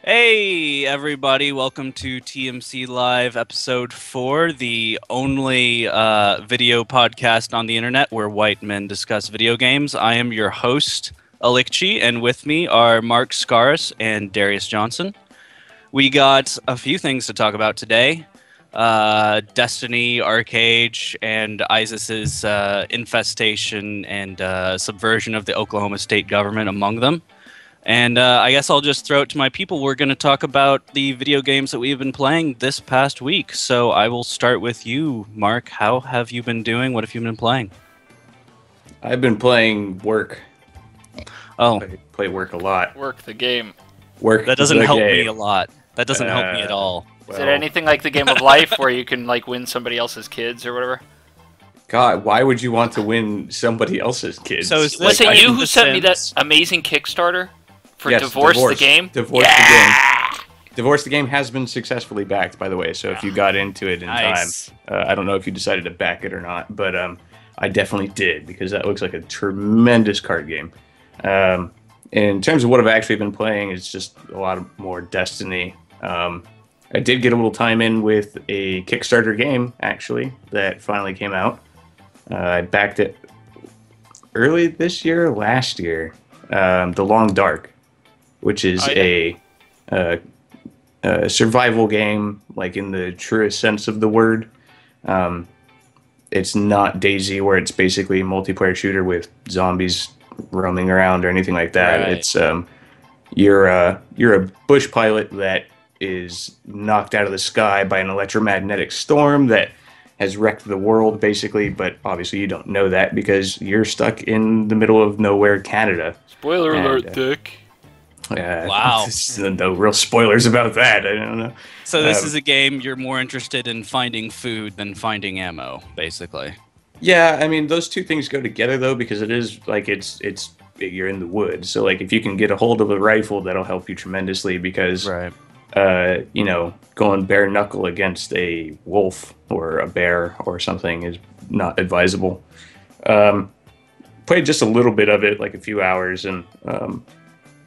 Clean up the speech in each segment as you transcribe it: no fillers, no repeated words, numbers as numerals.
Hey, everybody. Welcome to TMC Live Episode 4, the only video podcast on the internet where white men discuss video games. I am your host, Alikchi, and with me are Mark Scaris and Darius Johnson. We got a few things to talk about today. Destiny, Archeage, and ISIS's infestation and subversion of the Oklahoma state government among them. And I guess I'll just throw it to my people. We're going to talk about the video games that we've been playing this past week. So I will start with you, Mark. How have you been doing? What have you been playing? I've been playing Work. Oh, I play Work a lot. Work the game. Work. that doesn't the help game. me a lot. That doesn't help me at all. Is it anything like the game of life where you can like win somebody else's kids or whatever? God, why would you want to win somebody else's kids? So is Was Like, it I you think who The sent me that Sims- amazing Kickstarter for Yes, Divorce the Game? Divorce Yeah! the Game. Divorce the Game has been successfully backed, by the way. So if you got into it in Nice. time, I don't know if you decided to back it or not, but I definitely did because that looks like a tremendous card game. In terms of what I've actually been playing, it's just a lot more Destiny. I did get a little time in with a Kickstarter game, actually, that finally came out. I backed it early this year, last year. The Long Dark, which is a survival game, like in the truest sense of the word. It's not DayZ, where it's basically a multiplayer shooter with zombies roaming around or anything like that. Right. It's you're a bush pilot that is knocked out of the sky by an electromagnetic storm that has wrecked the world, basically. But obviously, you don't know that because you're stuck in the middle of nowhere, Canada. Spoiler And, alert, Dick. Wow. No real spoilers about that. I don't know. So this is a game you're more interested in finding food than finding ammo, basically. Yeah, I mean those two things go together though, because it is like it's you're in the woods. So like if you can get a hold of a rifle, that'll help you tremendously because Right. Going bare knuckle against a wolf or a bear or something is not advisable. Played just a little bit of it, like a few hours, and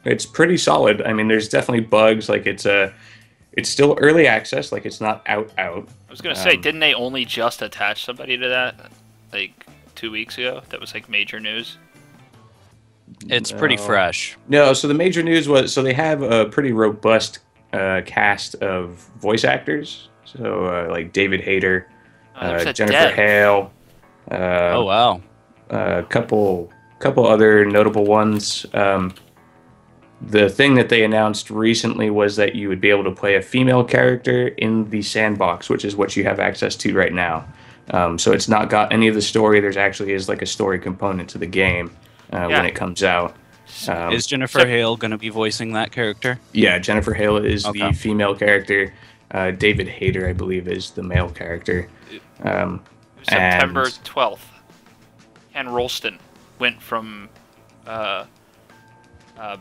it's pretty solid. I mean, there's definitely bugs. Like it's still early access. Like it's not out. I was gonna say, didn't they only just attach somebody to that like 2 weeks ago? That was like major news. It's pretty No. fresh. No, so the major news was they have a pretty robust cast of voice actors. So like David Hayter, There's a Jennifer dev. Hale, Oh, wow. a couple other notable ones. The thing that they announced recently was that you would be able to play a female character in the sandbox, which is what you have access to right now. So it's not got any of the story. There's actually is like a story component to the game when it comes out. Is Jennifer Hale going to be voicing that character? Yeah, Jennifer Hale is Okay. the female character. David Hayter, I believe, is the male character. September And- 12th. Ken Rolston went from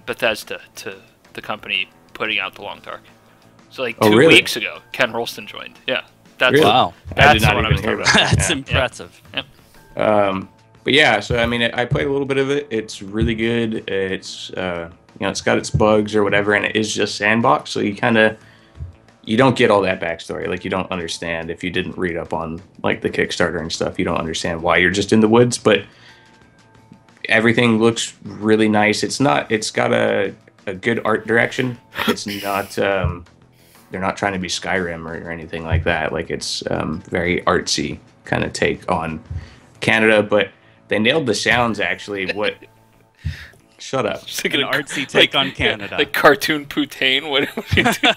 Bethesda to the company putting out The Long Dark. So like Oh, 2 really? weeks ago, Ken Rolston joined. Yeah, that's Really? Wow. I did That's not what I even was hear talking about that. That's Yeah. impressive. But yeah, so I mean, I played a little bit of it. It's really good. It's it's got its bugs or whatever, and it is just sandbox. So you don't get all that backstory. Like you don't understand if you didn't read up on like the Kickstarter and stuff. You don't understand why you're just in the woods. But everything looks really nice. It's got a good art direction. It's not. They're not trying to be Skyrim or anything like that. Like it's very artsy kind of take on Canada, but they nailed the sounds actually. What? Shut up. Just like An a- artsy take on Canada. Like cartoon poutine. What would you do?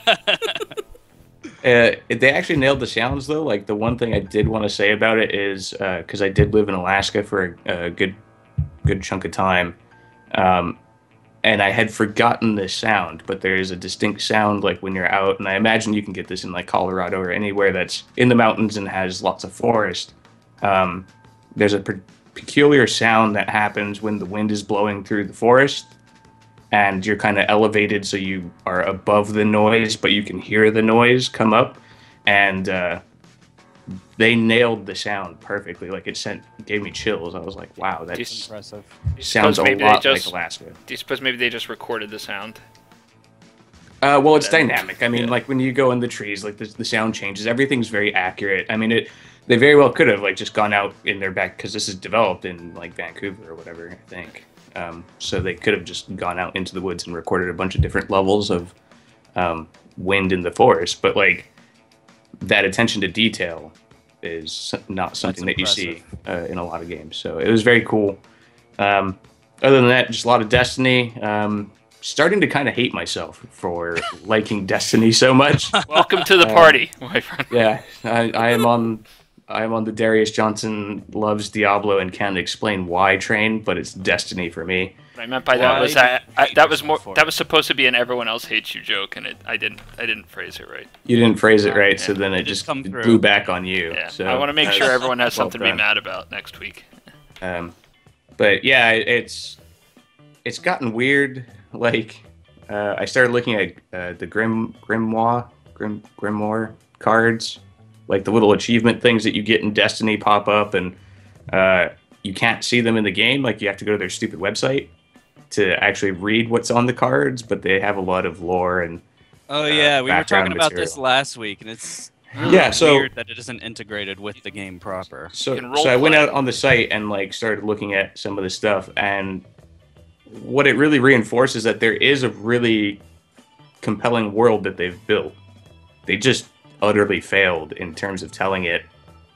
They actually nailed the sounds though. Like the one thing I did want to say about it is because I did live in Alaska for a good chunk of time, and I had forgotten this sound. But there is a distinct sound like when you're out, and I imagine you can get this in like Colorado or anywhere that's in the mountains and has lots of forest. There's a peculiar sound that happens when the wind is blowing through the forest and you're kind of elevated so you are above the noise, but you can hear the noise come up. And they nailed the sound perfectly. Like gave me chills. I was like, wow, that Impressive. sounds a maybe lot they like just- Alaska. Do you suppose maybe they just recorded the sound? Well, it's dynamic. I mean, like when you go in the trees, like the sound changes. Everything's very accurate. I mean, they very well could have like just gone out in their back because this is developed in like Vancouver or whatever, I think. So they could have just gone out into the woods and recorded a bunch of different levels of wind in the forest. But like that attention to detail is not something that you see in a lot of games. So it was very cool. Other than that, just a lot of Destiny. Starting to kind of hate myself for liking Destiny so much. Welcome to the party, my friend. Yeah, I am on the Darius Johnson loves Diablo and can't explain why train, but it's Destiny for me. What I meant by that was that was supposed to be an everyone else hates you joke, and I didn't phrase it right. You didn't phrase it right, so then it just blew back on you. Yeah, so I want to make sure everyone has something to be mad about next week. But yeah, it's gotten weird. Like, I started looking at the Grimoire cards, like the little achievement things that you get in Destiny pop up, and you can't see them in the game. Like, you have to go to their stupid website to actually read what's on the cards, but they have a lot of lore and we were talking about this last week, and it's weird that it isn't integrated with the game proper. So I went out on the site and like started looking at some of the stuff, and what it really reinforces that there is a really compelling world that they've built. They just utterly failed in terms of telling it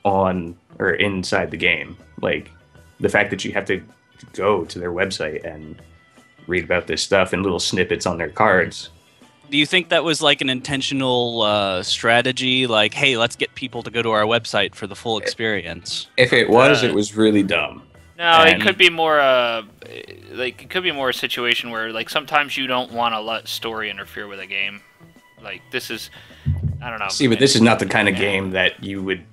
on or inside the game. Like the fact that you have to go to their website and read about this stuff in little snippets on their cards. Do you think that was like an intentional strategy? Like, hey, let's get people to go to our website for the full experience. If it was really dumb. No, it could be more like it could be more a situation where like sometimes you don't want to let story interfere with a game. Like this is, I don't know. See, but this is not the kind of game that you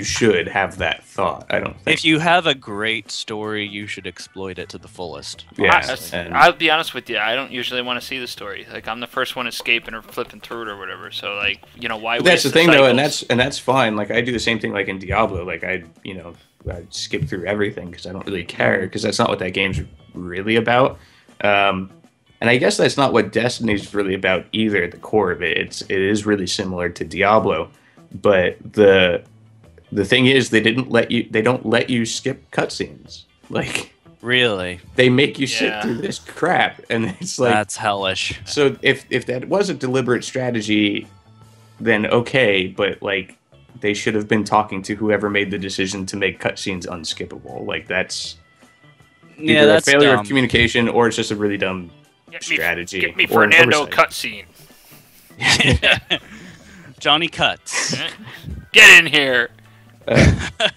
should have that thought. I don't think. If you have a great story, you should exploit it to the fullest. Yeah, I'll be honest with you. I don't usually want to see the story. Like I'm the first one escaping or flipping through it or whatever. So like why? That's the thing though, and that's fine. Like I do the same thing. Like in Diablo, like I skip through everything because I don't really care because that's not what that game's really about. And I guess that's not what Destiny's really about either. At the core of it, it is really similar to Diablo, but the thing is they don't let you skip cutscenes. Like really, they make you sit through this crap, and it's like that's hellish. So if that was a deliberate strategy, then okay, but like. They should have been talking to whoever made the decision to make cutscenes unskippable. Like that's either a failure of communication or it's just a really dumb strategy. Get me Fernando cutscene. Johnny Cuts. Get in here. But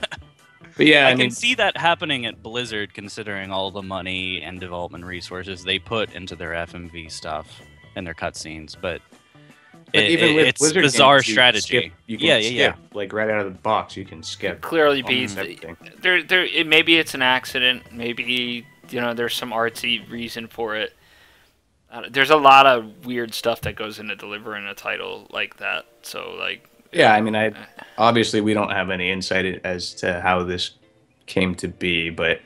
yeah, I can see that happening at Blizzard, considering all the money and development resources they put into their FMV stuff and their cutscenes, but. Even with it's Blizzard bizarre games, strategy. You can skip. Like right out of the box, you can skip. Clearly, maybe it's an accident. Maybe there's some artsy reason for it. There's a lot of weird stuff that goes into delivering a title like that. So like. Yeah, I mean, obviously we don't have any insight as to how this came to be, but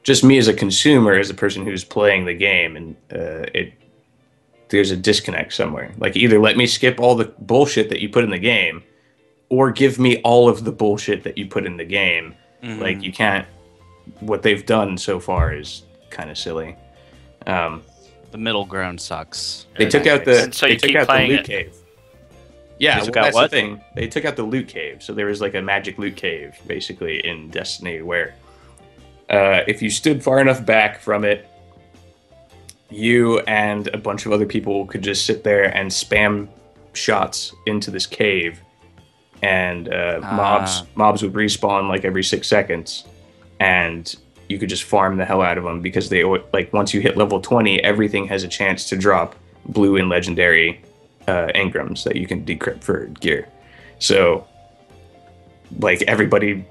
just me as a consumer, as a person who's playing the game, and there's a disconnect somewhere. Like either let me skip all the bullshit that you put in the game or give me all of the bullshit that you put in the game. Mm-hmm. Like you can't, what they've done so far is kind of silly. The middle ground sucks. They took out the loot cave. Yeah, that's the thing. They took out the loot cave. So there was like a magic loot cave basically in Destiny where if you stood far enough back from it, you and a bunch of other people could just sit there and spam shots into this cave, and mobs would respawn like every 6 seconds, and you could just farm the hell out of them because they like once you hit level 20, everything has a chance to drop blue and legendary engrams that you can decrypt for gear. So like everybody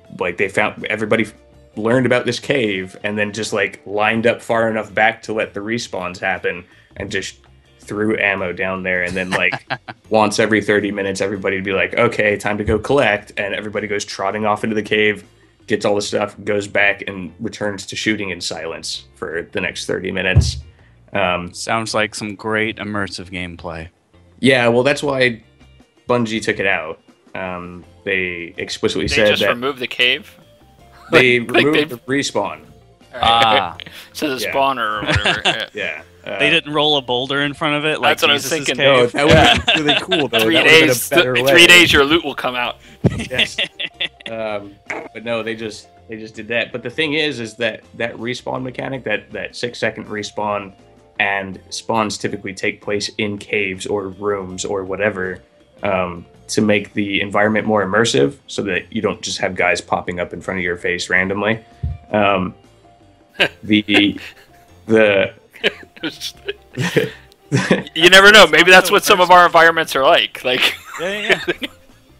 learned about this cave and then just like lined up far enough back to let the respawns happen and just threw ammo down there, and then like once every 30 minutes everybody would be like, okay, time to go collect, and everybody goes trotting off into the cave, gets all the stuff, goes back and returns to shooting in silence for the next 30 minutes. Sounds like some great immersive gameplay. Yeah, well, that's why Bungie took it out. They explicitly said just that removed the cave. they removed the respawn. Ah. So the Yeah. spawner or whatever. Yeah. They didn't roll a boulder in front of it like That's what I was Jesus' thinking. No, cave. that would have been really cool, though. 3 That would've been a days. better way. 3 days, your loot will come out. Yes. But no, they just did that. But the thing is that respawn mechanic, that 6-second respawn, and spawns typically take place in caves or rooms or whatever, to make the environment more immersive, so that you don't just have guys popping up in front of your face randomly. The You never know. Maybe that's what some of our environments are like. Like, Yeah.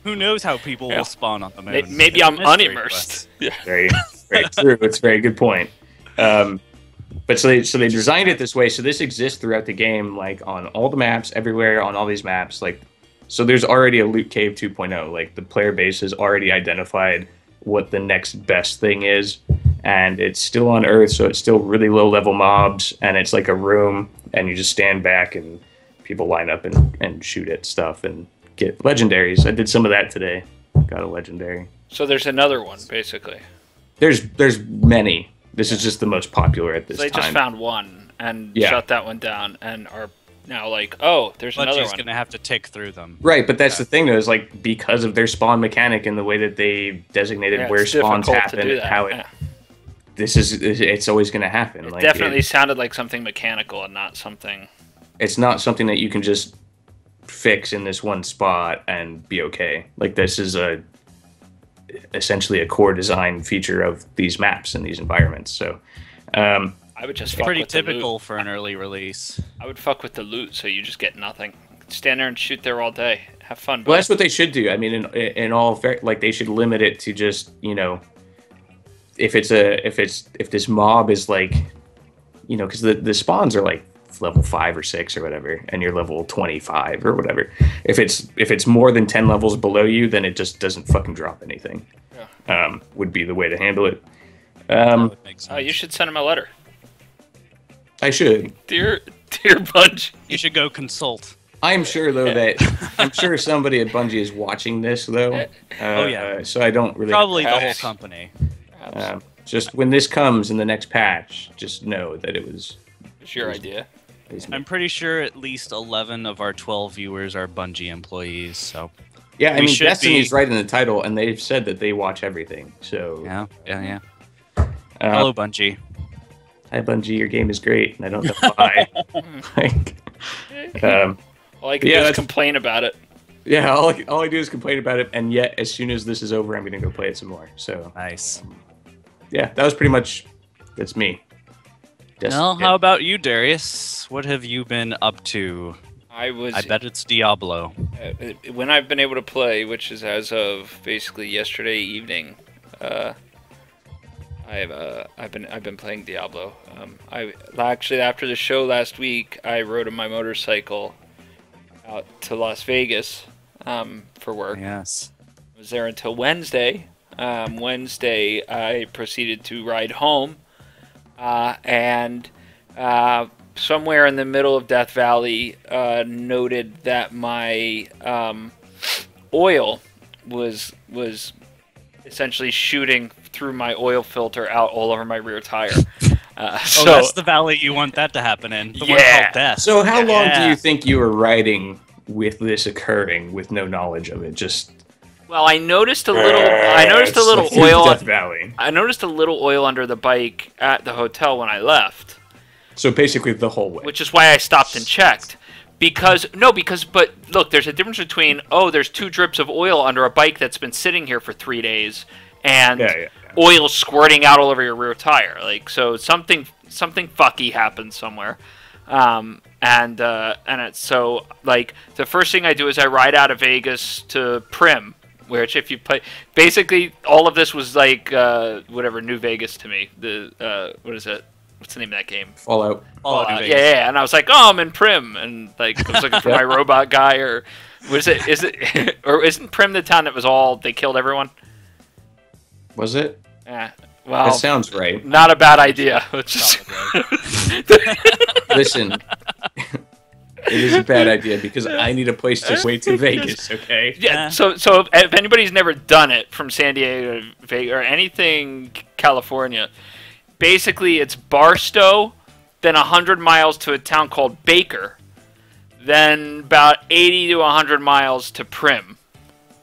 Who knows how people will spawn on the moon? maybe It's a I'm mystery to unimmersed. us. Yeah. very true. It's a very good point. But so they designed it this way. So this exists throughout the game, like on all the maps, everywhere on all these maps. Like, so there's already a loot cave 2.0. Like the player base has already identified what the next best thing is, and it's still on Earth, so it's still really low level mobs, and it's like a room, and you just stand back and people line up and shoot at stuff and get legendaries. I did some of that today. Got a legendary. So there's another one, basically. There's many. This is just the most popular at this So they time. just found one and Yeah. shut that one down and are now like, oh, there's another Bungie's one. gonna have to tick through them. Right, but that's the thing though, is like because of their spawn mechanic and the way that they designated Yeah, where it's spawns difficult to happen, do that. how it Yeah. it's always going to happen. It Like definitely sounded like something mechanical and not something. it's not something that you can just fix in this one spot and be okay. Like this is essentially a core design feature of these maps and these environments. So I would just fuck Pretty with the loot. typical for an early release. I would fuck with the loot so you just get nothing. Stand there and shoot there all day. Have fun. well, bud. that's what they should do. I mean, in all fair, like they should limit it to just, if this mob is like, because the spawns are like level 5 or 6 or whatever, and you're level 25 or whatever. If it's more than 10 levels below you, then it just doesn't fucking drop anything. Yeah. Would be the way to handle it. That would make sense. Oh, you should send him a letter. I should. Dear Bungie. You should go consult. I'm sure though I'm sure somebody at Bungie is watching this though. Oh, yeah. So I don't really. Probably the whole Perhaps. company. Just when this comes in the next patch, just know that it was. It's your idea. I'm pretty sure at least 11 of our 12 viewers are Bungie employees. So Yeah, I we mean, should Destiny's be- right in the title, and they've said that they watch everything. So, yeah. Hello, Bungie. hi Bungie, your game is great, and I don't know why. like, All I can Yeah, do is that's- complain about it. yeah, all I do is complain about it, and yet as soon as this is over, I'm gonna go play it some more. So, Nice. yeah, that was pretty much that's me. Well, how about you, Darius? What have you been up to? I bet it's Diablo. when I've been able to play, which is as of basically yesterday evening. I've been playing Diablo. I actually, after the show last week, I rode on my motorcycle out to Las Vegas for work. Yes. I was there until Wednesday. Wednesday, I proceeded to ride home, and somewhere in the middle of Death Valley, noted that my oil was essentially shooting through my oil filter out all over my rear tire. So that's the valley you want that to happen in. The one Yeah. called Death. So, how long do Yeah. you think you were riding with this occurring with no knowledge of it? Just well, I noticed a little. I noticed a it's little like through oil. Death Valley. I noticed a little oil under the bike at the hotel when I left, So basically, the whole way. which is why I stopped and checked. But look, there's a difference between, there's 2 drips of oil under a bike that's been sitting here for 3 dames, and Yeah. oil squirting out all over your rear tire. Like, so something fucky happened somewhere. And it's so, like, the first thing I do is I ride out of Vegas to Prim, which if you play, basically all of this was like, whatever, New Vegas to me. What is it? What's the name of that game? Fallout. Yeah, and I was like, oh, I'm in Prim, and like I was looking for my robot guy, or was it? Is it? Or isn't Prim the town that was all they killed everyone? Was it? Yeah, Wow. That sounds right. Not a bad idea. Listen, it is a bad idea because I need a place to wait to Vegas, okay? Yeah, so if anybody's never done it from San Diego to Vegas or anything California, basically it's Barstow, then 100 miles to a town called Baker, then about 80 to 100 miles to Prim,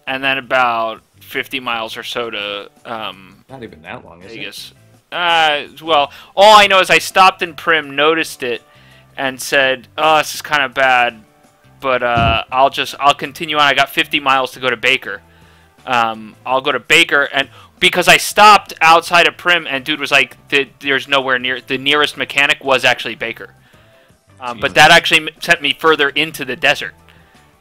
and then about 50 miles or so to Not even that long, is Vegas. Well, all I know is I stopped in Prim, noticed it, and said, "Oh, this is kind of bad, but I'll continue on. I got 50 miles to go to Baker. I'll go to Baker, and because I stopped outside of Prim, and dude was like, there's nowhere near. The nearest mechanic was actually Baker, but that actually sent me further into the desert,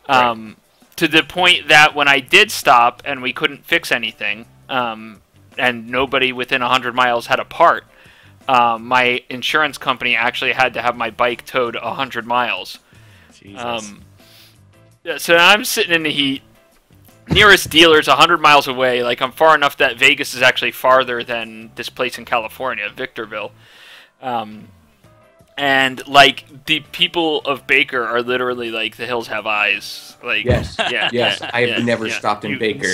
to the point that when I did stop and we couldn't fix anything, and nobody within 100 miles had a part." My insurance company actually had to have my bike towed 100 miles. Jesus. Yeah, so I'm sitting in the heat. Nearest dealer's 100 miles away. Like, I'm far enough that Vegas is actually farther than this place in California, Victorville. And, like, the people of Baker are literally like, the hills have eyes. Like, Yes. Yeah, Yes. yeah, I have yeah, never yeah. stopped in Baker.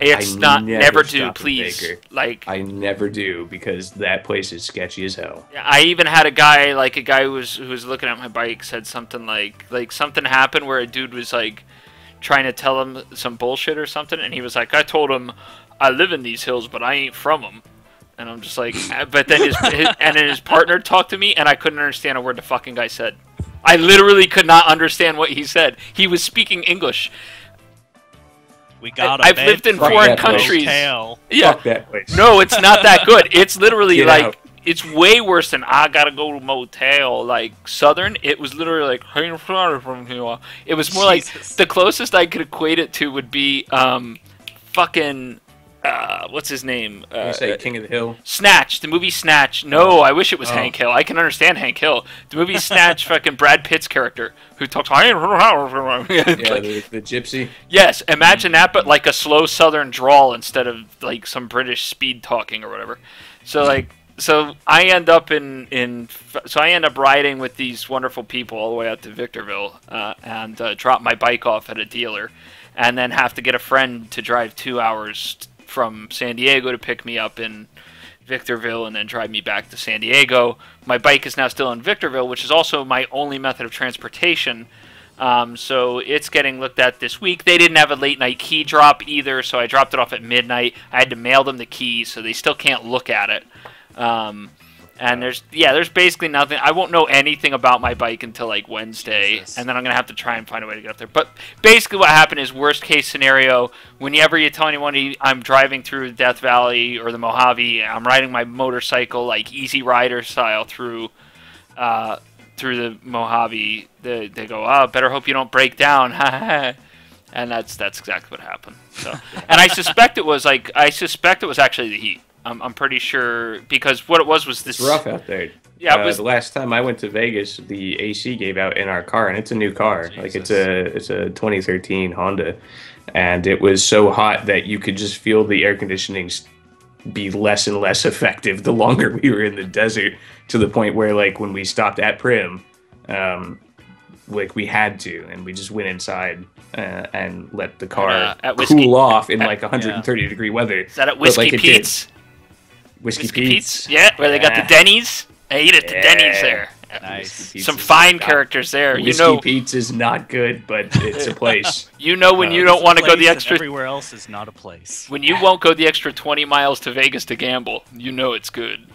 It's I not, never do, stop in please. Baker. Like, I never do because that place is sketchy as hell. yeah, I even had a guy who was looking at my bike said something like something happened where a dude was like trying to tell him some bullshit or something, and he was like, I told him I live in these hills, but I ain't from them. And I'm just like, but then his partner talked to me, and I couldn't understand a word the fucking guy said. I literally could not understand what he said. He was speaking English. We got I've lived in foreign countries. Motel. Yeah. Fuck that place. No, it's not that good. It's literally Get like out. it's way worse than I gotta go to motel. Like Southern, it was literally like hey, from here. It was more Jesus. like the closest I could equate it to would be fucking what's his name? You say King of the Hill. Snatch, the movie Snatch. No, I wish it was Hank Hill. I can understand Hank Hill. The movie Snatch, fucking Brad Pitt's character who talks. Yeah, Like, the gypsy. yes, imagine that, but like a slow Southern drawl instead of like some British speed talking or whatever. So so I end up I end up riding with these wonderful people all the way out to Victorville, and drop my bike off at a dealer, and then have to get a friend to drive 2 hours from San Diego to pick me up in Victorville and then drive me back to San Diego. My bike is now still in Victorville, which is also my only method of transportation. So it's getting looked at this week. They didn't have a late night key drop either, so I dropped it off at midnight. I had to mail them the keys, so they still can't look at it. And there's basically nothing. I won't know anything about my bike until like Wednesday, Jesus. and then I'm gonna have to try and find a way to get up there. But basically, what happened is worst case scenario. Whenever you tell anyone I'm driving through Death Valley or the Mojave, I'm riding my motorcycle like Easy Rider style through the Mojave. They go, oh, better hope you don't break down. And that's exactly what happened. So, and I suspect it was actually the heat. I'm pretty sure because what it was this. It's rough out there. Yeah, it was the last time I went to Vegas, the AC gave out in our car, and it's a new car. Jesus. Like it's a 2013 Honda, and it was so hot that you could just feel the air conditioning be less and less effective the longer we were in the desert, to the point where like when we stopped at Prim, like we had to, and we just went inside and let the car at Whiskey- cool off in like 130 degree weather. Is that at But, Whiskey like, it did. Pete's? Whiskey Whiskey Pete's. Yeah, where they got the Denny's. I eat at the Yeah. Denny's there. Nice. Whiskey Pete's Some is fine not- characters there. Whiskey Pete's is not good, but it's a place. You know when you It's don't a want to go place the and extra Everywhere else is not a place. when you won't go the extra 20 miles to Vegas to gamble. You know it's good.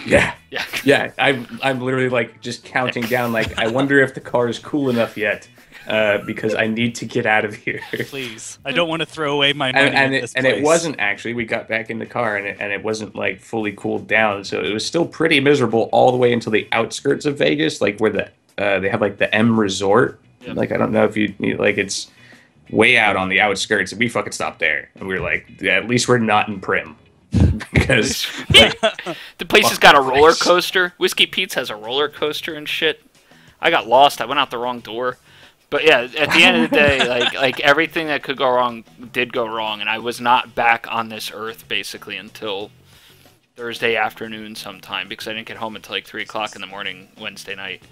Yeah. Yeah. Yeah, I'm literally like just counting down. Like, I wonder if the car is cool enough yet, because I need to get out of here. Please, I don't want to throw away my money. And at this it place. wasn't actually. We got back in the car and it wasn't like fully cooled down, so it was still pretty miserable all the way until the outskirts of Vegas, like where they have like the M Resort. Yep. Like, I don't know if you like, it's way out on the outskirts, and we fucking stopped there, and we were like, yeah, at least we're not in Prim. Because like, The place has got a roller coaster. Whiskey Pete's has a roller coaster and shit. I got lost. I went out the wrong door. But yeah, at the end of the day, like everything that could go wrong did go wrong, and I was not back on this earth basically until Thursday afternoon sometime because I didn't get home until like 3 o'clock in the morning Wednesday night.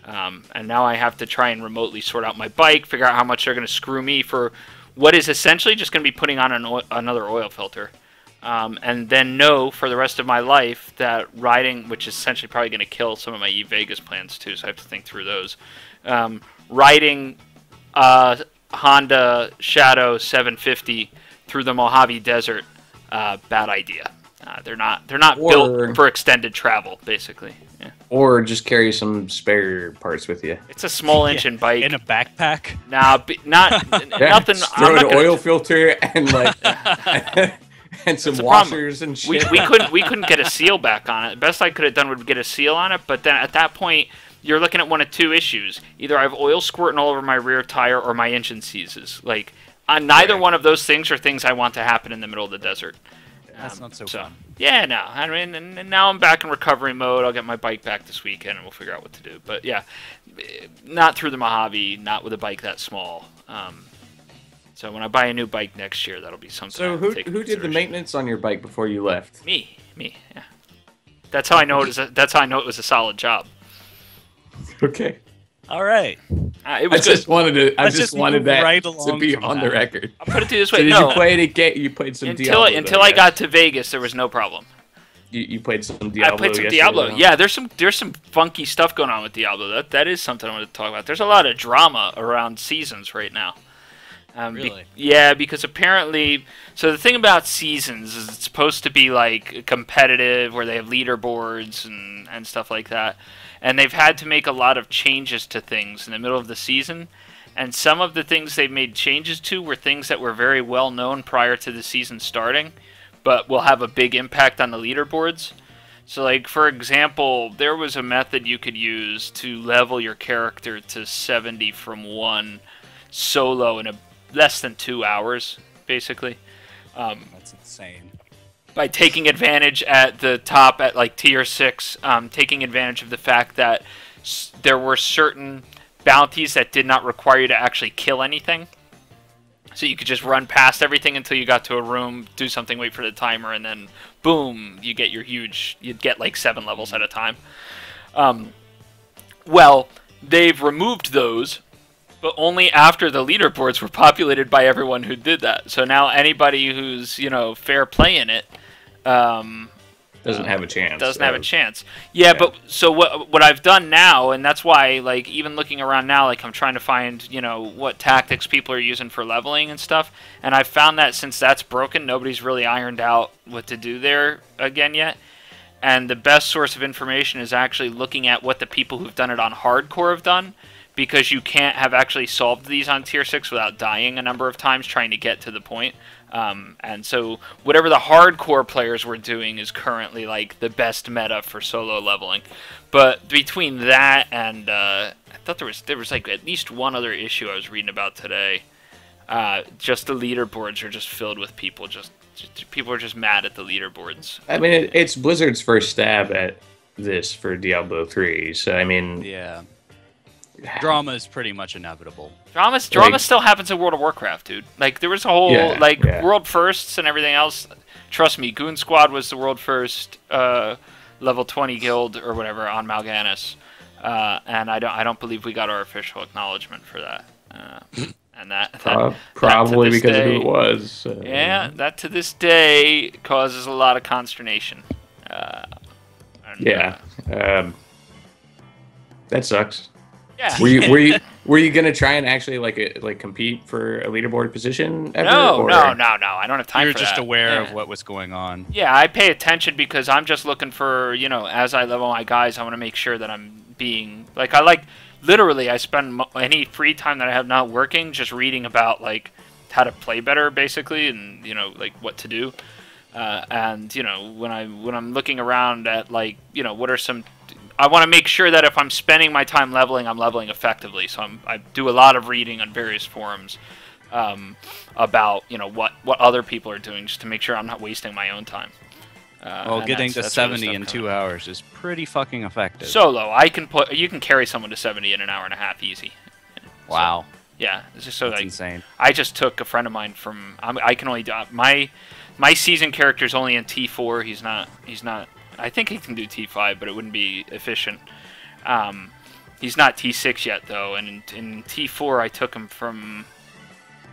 And now I have to try and remotely sort out my bike, figure out how much they're going to screw me for what is essentially just going to be putting on another oil filter. And then know for the rest of my life that riding, which is essentially probably going to kill some of my Vegas plans too, so I have to think through those. Riding Honda Shadow 750 through the Mojave Desert, bad idea. They're not built for extended travel, basically. Yeah. Or just carry some spare parts with you. It's a small engine bike in a backpack. Nah, not nothing. Throw an oil filter and like and some washers and shit. We couldn't get a seal back on it. The best I could have done would get a seal on it, but then at that point you're looking at one of two issues: either I have oil squirting all over my rear tire, or my engine seizes. Like neither one of those things are things I want to happen in the middle of the desert. That's not so fun. Yeah, no. I mean, and now I'm back in recovery mode. I'll get my bike back this weekend, and we'll figure out what to do. But yeah, not through the Mojave, not with a bike that small. So when I buy a new bike next year, that'll be something. So who did the maintenance on your bike before you left? Me. Yeah. That's how I know it was a solid job. Okay. All right. It was I just wanted that right to be on the record. I'll put it this way. So did no. you play it? You played some Diablo until I got to Vegas. There was no problem. You played some Diablo. I played some Diablo. Though? Yeah, there's some funky stuff going on with Diablo. That is something I want to talk about. There's a lot of drama around seasons right now. Really? Because apparently, so the thing about seasons is it's supposed to be like competitive, where they have leaderboards and stuff like that. And they've had to make a lot of changes to things in the middle of the season. And some of the things they made changes to were things that were very well known prior to the season starting, but will have a big impact on the leaderboards. So, like, for example, there was a method you could use to level your character to 70 from 1 solo in less than 2 hours, basically. That's insane. By taking advantage at the top at like tier 6, taking advantage of the fact that there were certain bounties that did not require you to actually kill anything. So you could just run past everything until you got to a room, do something, wait for the timer, and then boom, you get you'd get like 7 levels at a time. Well, they've removed those, but only after the leaderboards were populated by everyone who did that. So now anybody who's, fair playing it, doesn't have a chance. Doesn't have a chance. Yeah, but so what I've done now, and that's why, like, even looking around now, like, I'm trying to find, what tactics people are using for leveling and stuff, and I've found that since that's broken, nobody's really ironed out what to do there again yet. And the best source of information is actually looking at what the people who've done it on hardcore have done, because you can't have actually solved these on tier 6 without dying a number of times trying to get to the point. And so whatever the hardcore players were doing is currently like the best meta for solo leveling. But between that and I thought there was like at least one other issue I was reading about today. Just the leaderboards are just filled with people. Just people are just mad at the leaderboards. I mean, it's Blizzard's first stab at this for Diablo 3. So I mean, yeah. Drama is pretty much inevitable. Drama still happens in World of Warcraft, dude. Like, there was a whole, world firsts and everything else. Trust me, Goon Squad was the world first level 20 guild or whatever on Mal'Ganis. And I don't believe we got our official acknowledgement for that. And probably that because of who it was. Yeah, that to this day causes a lot of consternation. That sucks. Yeah. Were you gonna try and actually like compete for a leaderboard position ever? No. I don't have time. You're for just that. aware of what was going on. Yeah, I pay attention because I'm just looking for, as I level my guys, I want to make sure that I'm being literally I spend any free time that I have not working just reading about like how to play better basically, and like what to do. And when I'm looking around at what are some, I want to make sure that if I'm spending my time leveling, I'm leveling effectively. So I do a lot of reading on various forums about what other people are doing, just to make sure I'm not wasting my own time. Getting to 70 in 2 hours is pretty fucking effective. Solo, you can carry someone to 70 in an hour and a half easy. Wow. So, yeah, it's just so that's insane. I just took a friend of mine from I can only do My season character's only in T4. He's not. I think he can do T5, but it wouldn't be efficient. He's not T6 yet though, and in T4 I took him from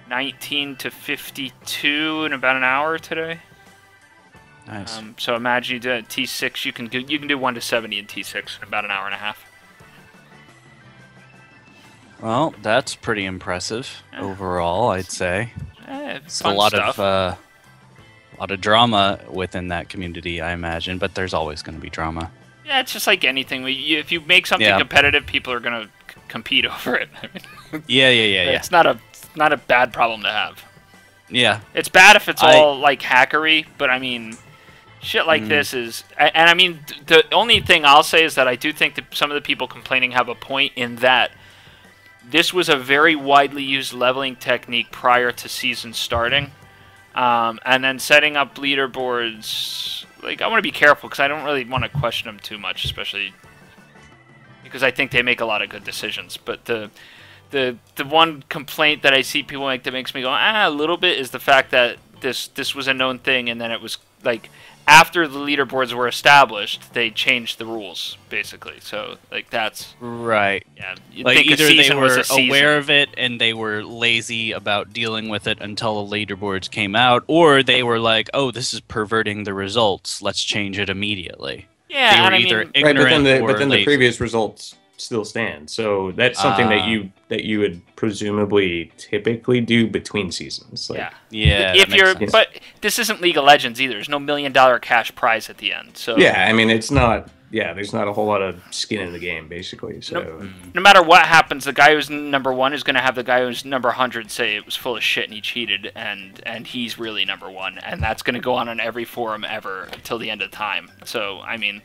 19 to 52 in about an hour today. Nice. So imagine you do T6. You can do 1 to 70 in T6 in about an hour and a half. Well, that's pretty impressive overall, I'd say. It's a lot of drama within that community, I imagine, but there's always going to be drama. Yeah, it's just like anything. If you make something competitive, people are going to compete over it. I mean, yeah. It's not a bad problem to have. Yeah. It's bad if it's all like hackery, but I mean, shit like this is, and I mean, the only thing I'll say is that I do think that some of the people complaining have a point in that this was a very widely used leveling technique prior to season starting, and then setting up leaderboards. Like, I want to be careful because I don't really want to question them too much, especially because I think they make a lot of good decisions. But the one complaint that I see people make that makes me go a little bit is the fact that this was a known thing, and then it was like after the leaderboards were established, they changed the rules basically. So like that's right. Yeah, like either they were aware of it and they were lazy about dealing with it until the leaderboards came out, or they were like, "Oh, this is perverting the results. Let's change it immediately." Yeah, they were and either I mean, ignorant but then or the previous results still stand. So that's something that you would presumably typically do between seasons. Like, yeah. If you're, but this isn't League of Legends either. There's no $1 million cash prize at the end. So yeah, I mean, it's not. Yeah, there's not a whole lot of skin in the game, basically. So no matter what happens, the guy who's number 1 is going to have the guy who's number 100 say it was full of shit and he cheated, and he's really number 1, and that's going to go on every forum ever until the end of time. So I mean,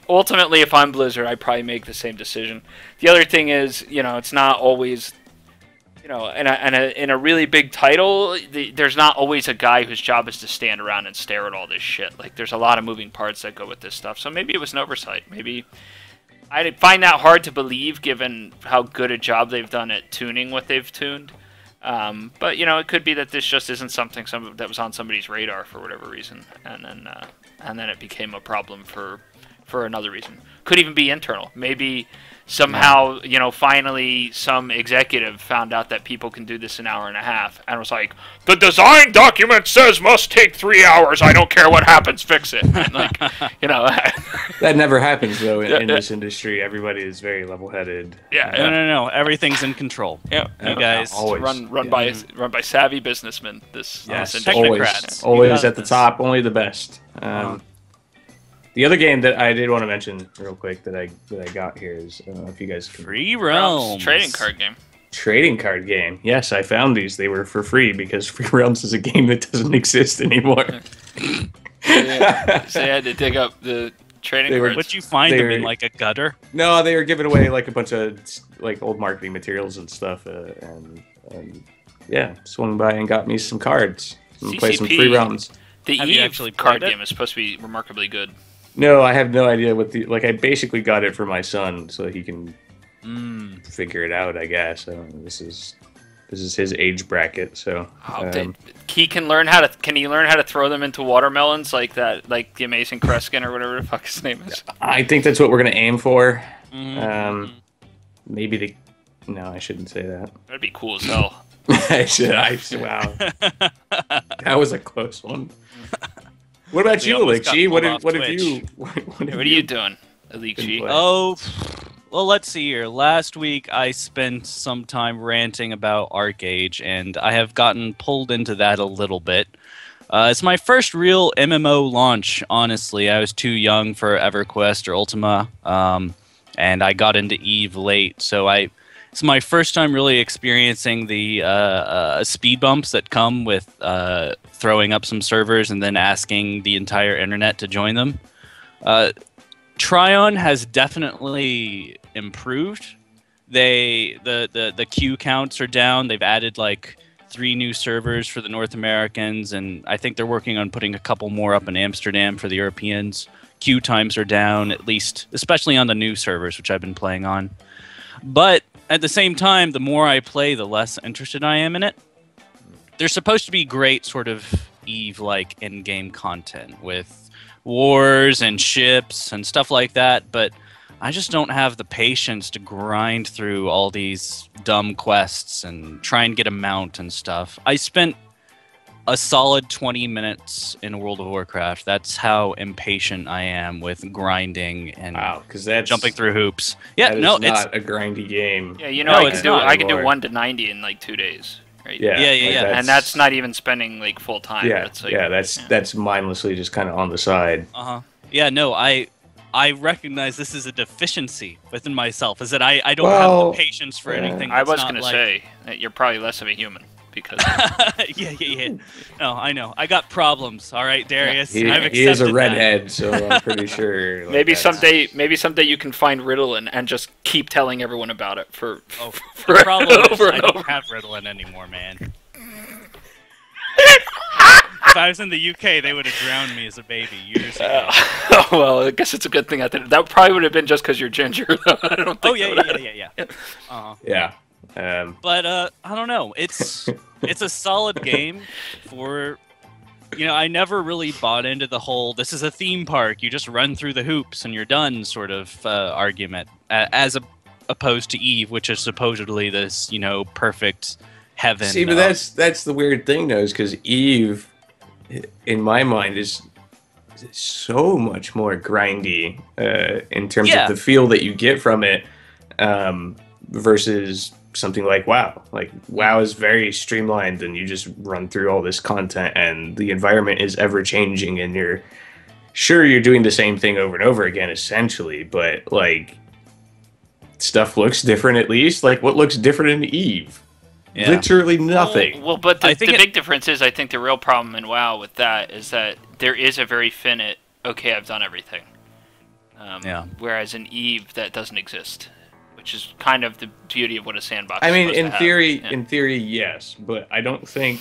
ultimately, if I'm Blizzard, I'd probably make the same decision. The other thing is, it's not always, in a really big title, there's not always a guy whose job is to stand around and stare at all this shit. Like, there's a lot of moving parts that go with this stuff. So maybe it was an oversight. Maybe I find that hard to believe, given how good a job they've done at tuning what they've tuned. But it could be that this just isn't something that was on somebody's radar for whatever reason, and then it became a problem for another reason. Could even be internal. Maybe somehow, finally some executive found out that people can do this in an hour and a half and was like, the design document says must take 3 hours. I don't care what happens. Fix it. And like, that never happens though in this industry. Everybody is very level-headed. Yeah. No. Everything's in control. Yeah. You guys always run by savvy businessmen. This industry. Always at the top. Only the best. The other game that I did want to mention real quick that I got here is, I don't know if you guys can... Free Realms. Trading card game. Trading card game. Yes, I found these. They were for free because Free Realms is a game that doesn't exist anymore. So you had to dig up the trading cards. Would you find them in like a gutter? No, they were giving away like a bunch of like old marketing materials and stuff, and yeah, swung by and got me some cards and play some Free Realms. The Eve card game is supposed to be remarkably good. No, I have no idea what I basically got it for my son so he can figure it out, I guess. This is his age bracket, so he can learn how to. Can he learn how to throw them into watermelons like that, like the Amazing Kreskin or whatever the fuck his name is? I think that's what we're gonna aim for. Maybe no, I shouldn't say that. That'd be cool as hell. Wow, that was a close one. What about you, Elixir? What are you doing, Elixir? Oh, well, let's see here. Last week, I spent some time ranting about Archeage, and I have gotten pulled into that a little bit. It's my first real MMO launch, honestly. I was too young for EverQuest or Ultima, and I got into Eve late, so it's my first time really experiencing the speed bumps that come with throwing up some servers and then asking the entire internet to join them. Tryon has definitely improved. The queue counts are down. They've added like 3 new servers for the North Americans, and I think they're working on putting a couple more up in Amsterdam for the Europeans. Queue times are down, at least, especially on the new servers, which I've been playing on. But at the same time, the more I play, the less interested I am in it. There's supposed to be great sort of Eve-like in-game content with wars and ships and stuff like that, but I just don't have the patience to grind through all these dumb quests and try and get a mount and stuff. I spent a solid 20 minutes in World of Warcraft. That's how impatient I am with grinding and because that's jumping through hoops. Yeah, that is no, not a grindy game. Yeah, you know, No, I can do 1 to 90 in like 2 days. Right? Yeah, And that's not even spending like full time. Yeah, That's like, that's mindlessly just kind of on the side. Yeah, no, I recognize this is a deficiency within myself. Is that I don't have the patience for anything. I was going to say that you're probably less of a human because. yeah. No, I know. I got problems. All right, Darius. He is a redhead, so I'm pretty sure. Like, maybe someday you can find Ritalin and just keep telling everyone about it for. The problem is I don't have Ritalin anymore, man. If I was in the UK, they would have drowned me as a baby years ago. Well, I guess it's a good thing I didn't. That probably would have been just because you're ginger. I don't think. Oh yeah. Yeah. But I don't know. It's a solid game for. I never really bought into the whole "this is a theme park, you just run through the hoops and you're done" sort of argument, as opposed to Eve, which is supposedly this perfect heaven. See, but that's the weird thing, though, is because Eve, in my mind, is so much more grindy in terms of the feel that you get from it, versus something like WoW. Like WoW is very streamlined, and you just run through all this content, and the environment is ever changing, and you're doing the same thing over and over again, essentially, but like stuff looks different. At least, like, what looks different in Eve? Yeah. Literally nothing. Well, but the big difference is, I think the real problem in WoW with that is that there is a very finite, okay, I've done everything. Whereas in Eve, that doesn't exist, which is kind of the beauty of what a sandbox is. I mean, in theory, yes, but I don't think...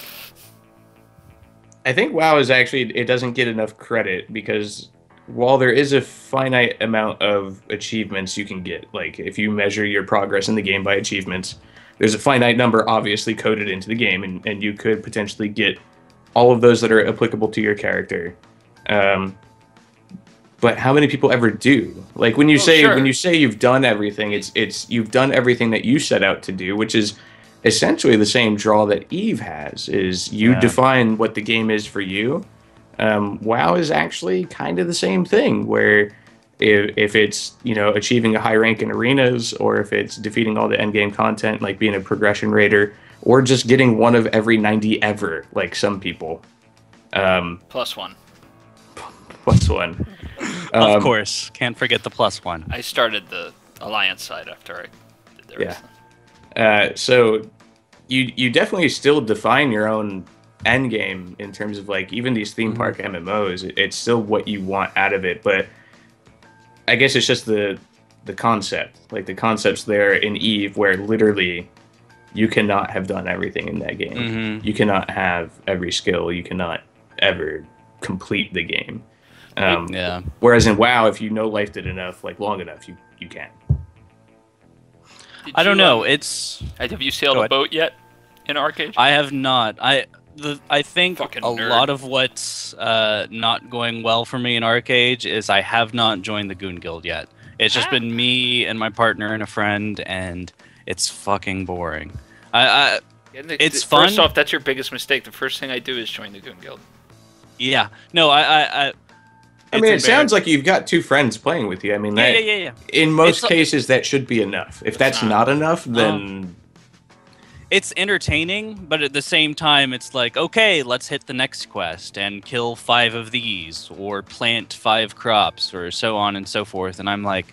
I think WoW is actually... It doesn't get enough credit because while there is a finite amount of achievements you can get, like if you measure your progress in the game by achievements... There's a finite number obviously coded into the game, and you could potentially get all of those that are applicable to your character. But how many people ever do? Like when you say you've done everything, it's you've done everything that you set out to do, which is essentially the same draw that Eve has. Is you define what the game is for you. WoW is actually kind of the same thing, where if it's achieving a high rank in arenas, or if it's defeating all the end game content like being a progression raider, or just getting one of every 90 ever, like some people. +1. +1. Of course, can't forget the +1. I started the Alliance side after I did the rest. So you definitely still define your own end game in terms of like even these theme park MMOs. It's still what you want out of it, but I guess it's just the concept. Like the concept's there in Eve, where literally you cannot have done everything in that game. You cannot have every skill. You cannot ever complete the game. Whereas in WoW, if you know life it enough, like long enough, you can. I don't know. Have you sailed a boat yet in Archeage? I have not. I think a lot of what's not going well for me in Archeage is I have not joined the Goon Guild yet. It's just been me and my partner and a friend, and it's fucking boring. It's fun. First off, that's your biggest mistake. The first thing I do is join the Goon Guild. Yeah. No, I mean, it sounds like you've got 2 friends playing with you. I mean, yeah. In most cases, that should be enough. If that's not enough, then... It's entertaining, but at the same time, it's like, okay, let's hit the next quest and kill 5 of these, or plant 5 crops, or so on and so forth. And I'm like,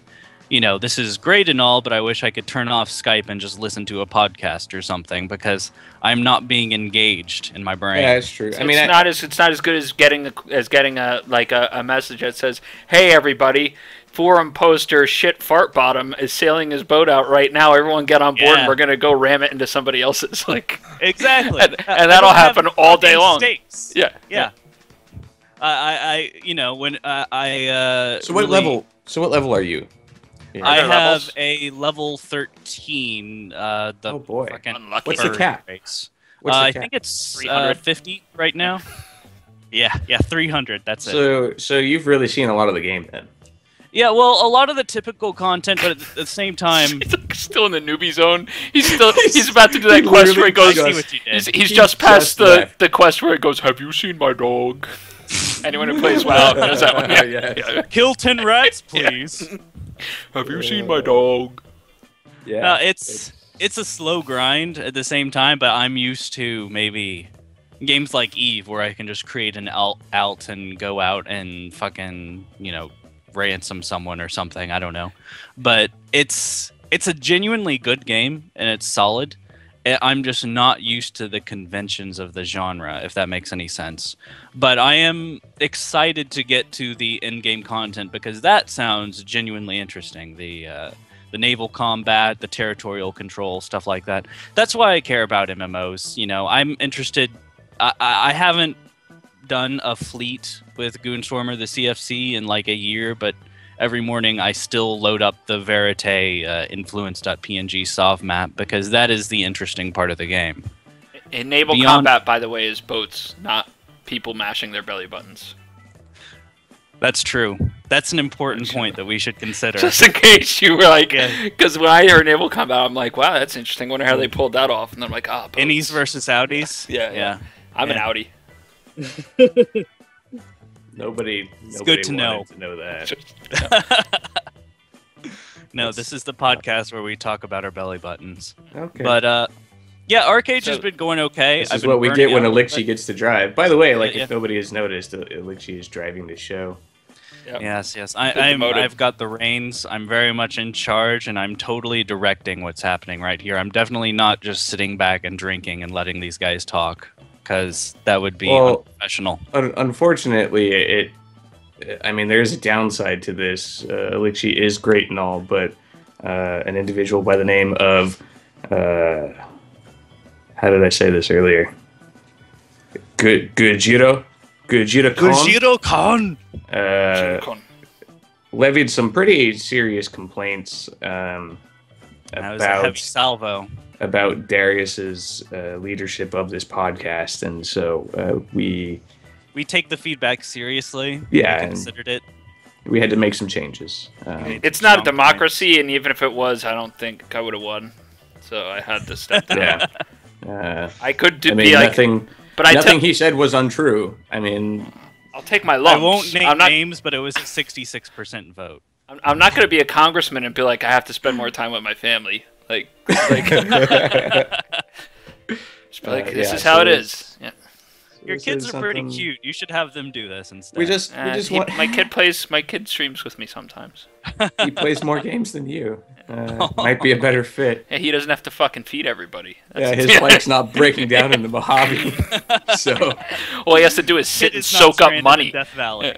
this is great and all, but I wish I could turn off Skype and just listen to a podcast or something, because I'm not being engaged in my brain. Yeah, that's true. I mean, it's not as good as getting a message that says, "Hey, everybody. Forum poster shit fart bottom is sailing his boat out right now. Everyone get on board and we're gonna go ram it into somebody else's." Like exactly, and that'll happen all day long. Stakes. Yeah. So what level? So what level are you? I have a level 13. Oh boy! Unlucky. What's the cap? I think it's 50 right now. Yeah, 300. That's it. So you've really seen a lot of the game then. Yeah, well, a lot of the typical content, but at the same time, He's like still in the newbie zone. He's about to do that quest where he goes. He's just past the quest where it goes. Have you seen my dog? Anyone who plays WoW knows that one. Yeah. Kill 10 rats, please. Have you seen my dog? Yeah. It's a slow grind at the same time, but I'm used to maybe games like Eve where I can just create an alt and go out and fucking, ransom someone or something. I don't know. But it's a genuinely good game and it's solid. I'm just not used to the conventions of the genre, if that makes any sense. But I am excited to get to the in-game content because that sounds genuinely interesting. The naval combat, the territorial control, stuff like that. That's why I care about MMOs. I'm interested. I haven't done a fleet with Goonstormer, the CFC, in like a year, but every morning I still load up the Verite influence.png sov map because that is the interesting part of the game. In naval combat, by the way, is boats, not people mashing their belly buttons. That's true. That's an important point that we should consider. Just in case you were like, because when I heard naval combat, I'm like, wow, that's interesting. Wonder how they pulled that off. And I'm like, ah, Innies versus Audis? Yeah. I'm an Audi. Nobody good to know that. No, this is the podcast where we talk about our belly buttons. Okay. But Archeage has been going okay. This is what we get when Elixir gets to drive. By the way, if nobody has noticed, Elixir is driving the show. Yep. Yes. I've got the reins. I'm very much in charge, and I'm totally directing what's happening right here. I'm definitely not just sitting back and drinking and letting these guys talk, because that would be unprofessional. Unfortunately, there's a downside to this. Elixir is great and all, but an individual by the name of... how did I say this earlier? Gujiro Khan levied some pretty serious complaints about Darius's leadership of this podcast, and so we take the feedback seriously. Yeah, we considered it. We had to make some changes. It's not a democracy, and even if it was, I don't think I would have won. So I had to step down. I could be nothing. But nothing he said was untrue. I'll take my lumps. I won't name names, but it was a 66% vote. I'm not going to be a congressman and be like, I have to spend more time with my family. This is how it is. Yeah. Your kids are pretty cute. You should have them do this instead. We just want... My kid streams with me sometimes. He plays more games than you. Might be a better fit. Yeah, he doesn't have to fucking feed everybody. His bike's not breaking down in the Mojave. So all he has to do is sit and soak up money. Death Valley.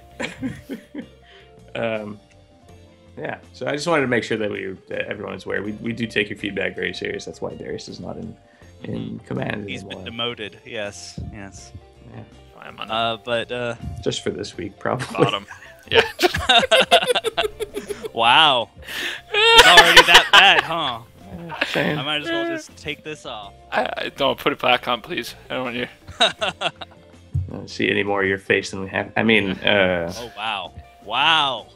Yeah. So I just wanted to make sure that everyone is aware. We do take your feedback very serious. That's why Darius is not in command. He's been demoted. Yes. Yeah. But just for this week, probably. Bottom. Yeah. Wow. It's already that bad, huh? I might as well just take this off. I don't put it back on, please. I don't want you. I don't see any more of your face than we have. Oh wow.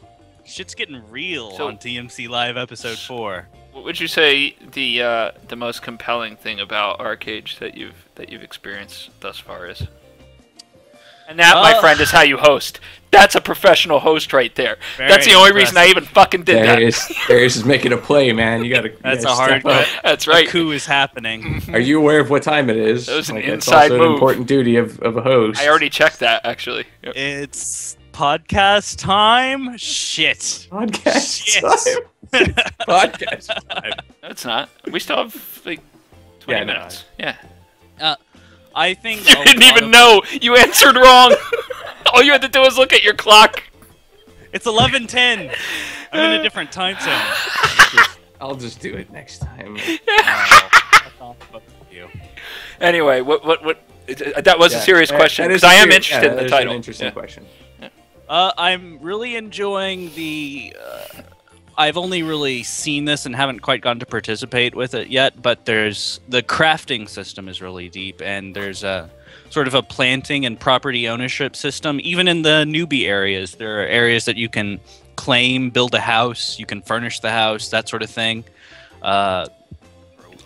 Shit's getting real on TMC Live episode 4. What would you say the most compelling thing about Archeage that you've experienced thus far is? And that, my friend, is how you host. That's a professional host right there. That's the only reason I even fucking did that. Darius is making a play, man. That's a hard cut. That's right. A coup is happening. Are you aware of what time it is? That was an inside it's also move. An important duty of a host. I already checked that, actually. Yep. It's podcast time? Shit. Podcast time? Podcast time. No, it's not. We still have, 20 minutes. Yeah. I think you didn't even know. You answered wrong. All you had to do was look at your clock. It's 11:10. I'm in a different time zone. I'll just do it next time. Anyway, what? That was a serious question because I am interested in the title. An interesting question. I'm really enjoying the. I've only really seen this and haven't quite gotten to participate with it yet, but the crafting system is really deep, and there's a sort of a planting and property ownership system. Even in the newbie areas, there are areas that you can claim, build a house, you can furnish the house, that sort of thing. I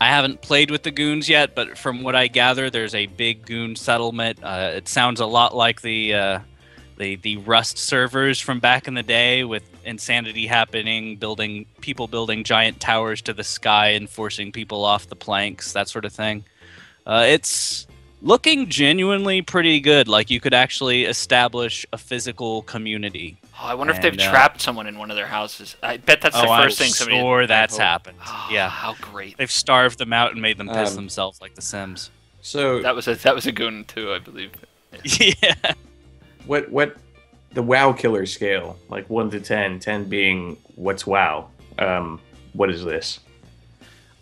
haven't played with the goons yet, but from what I gather, there's a big goon settlement. It sounds a lot like the Rust servers from back in the day, with insanity happening, people building giant towers to the sky and forcing people off the planks, that sort of thing. It's looking genuinely pretty good. Like, you could actually establish a physical community. Oh, I wonder if they've trapped someone in one of their houses. I bet that's the first thing somebody. Sure, that's happened. Oh, yeah, how great! They've starved them out and made them piss themselves like The Sims. So that was a goon too, I believe. Yeah. What the WoW killer scale, like 1 to 10, 10 being what's WoW? What is this?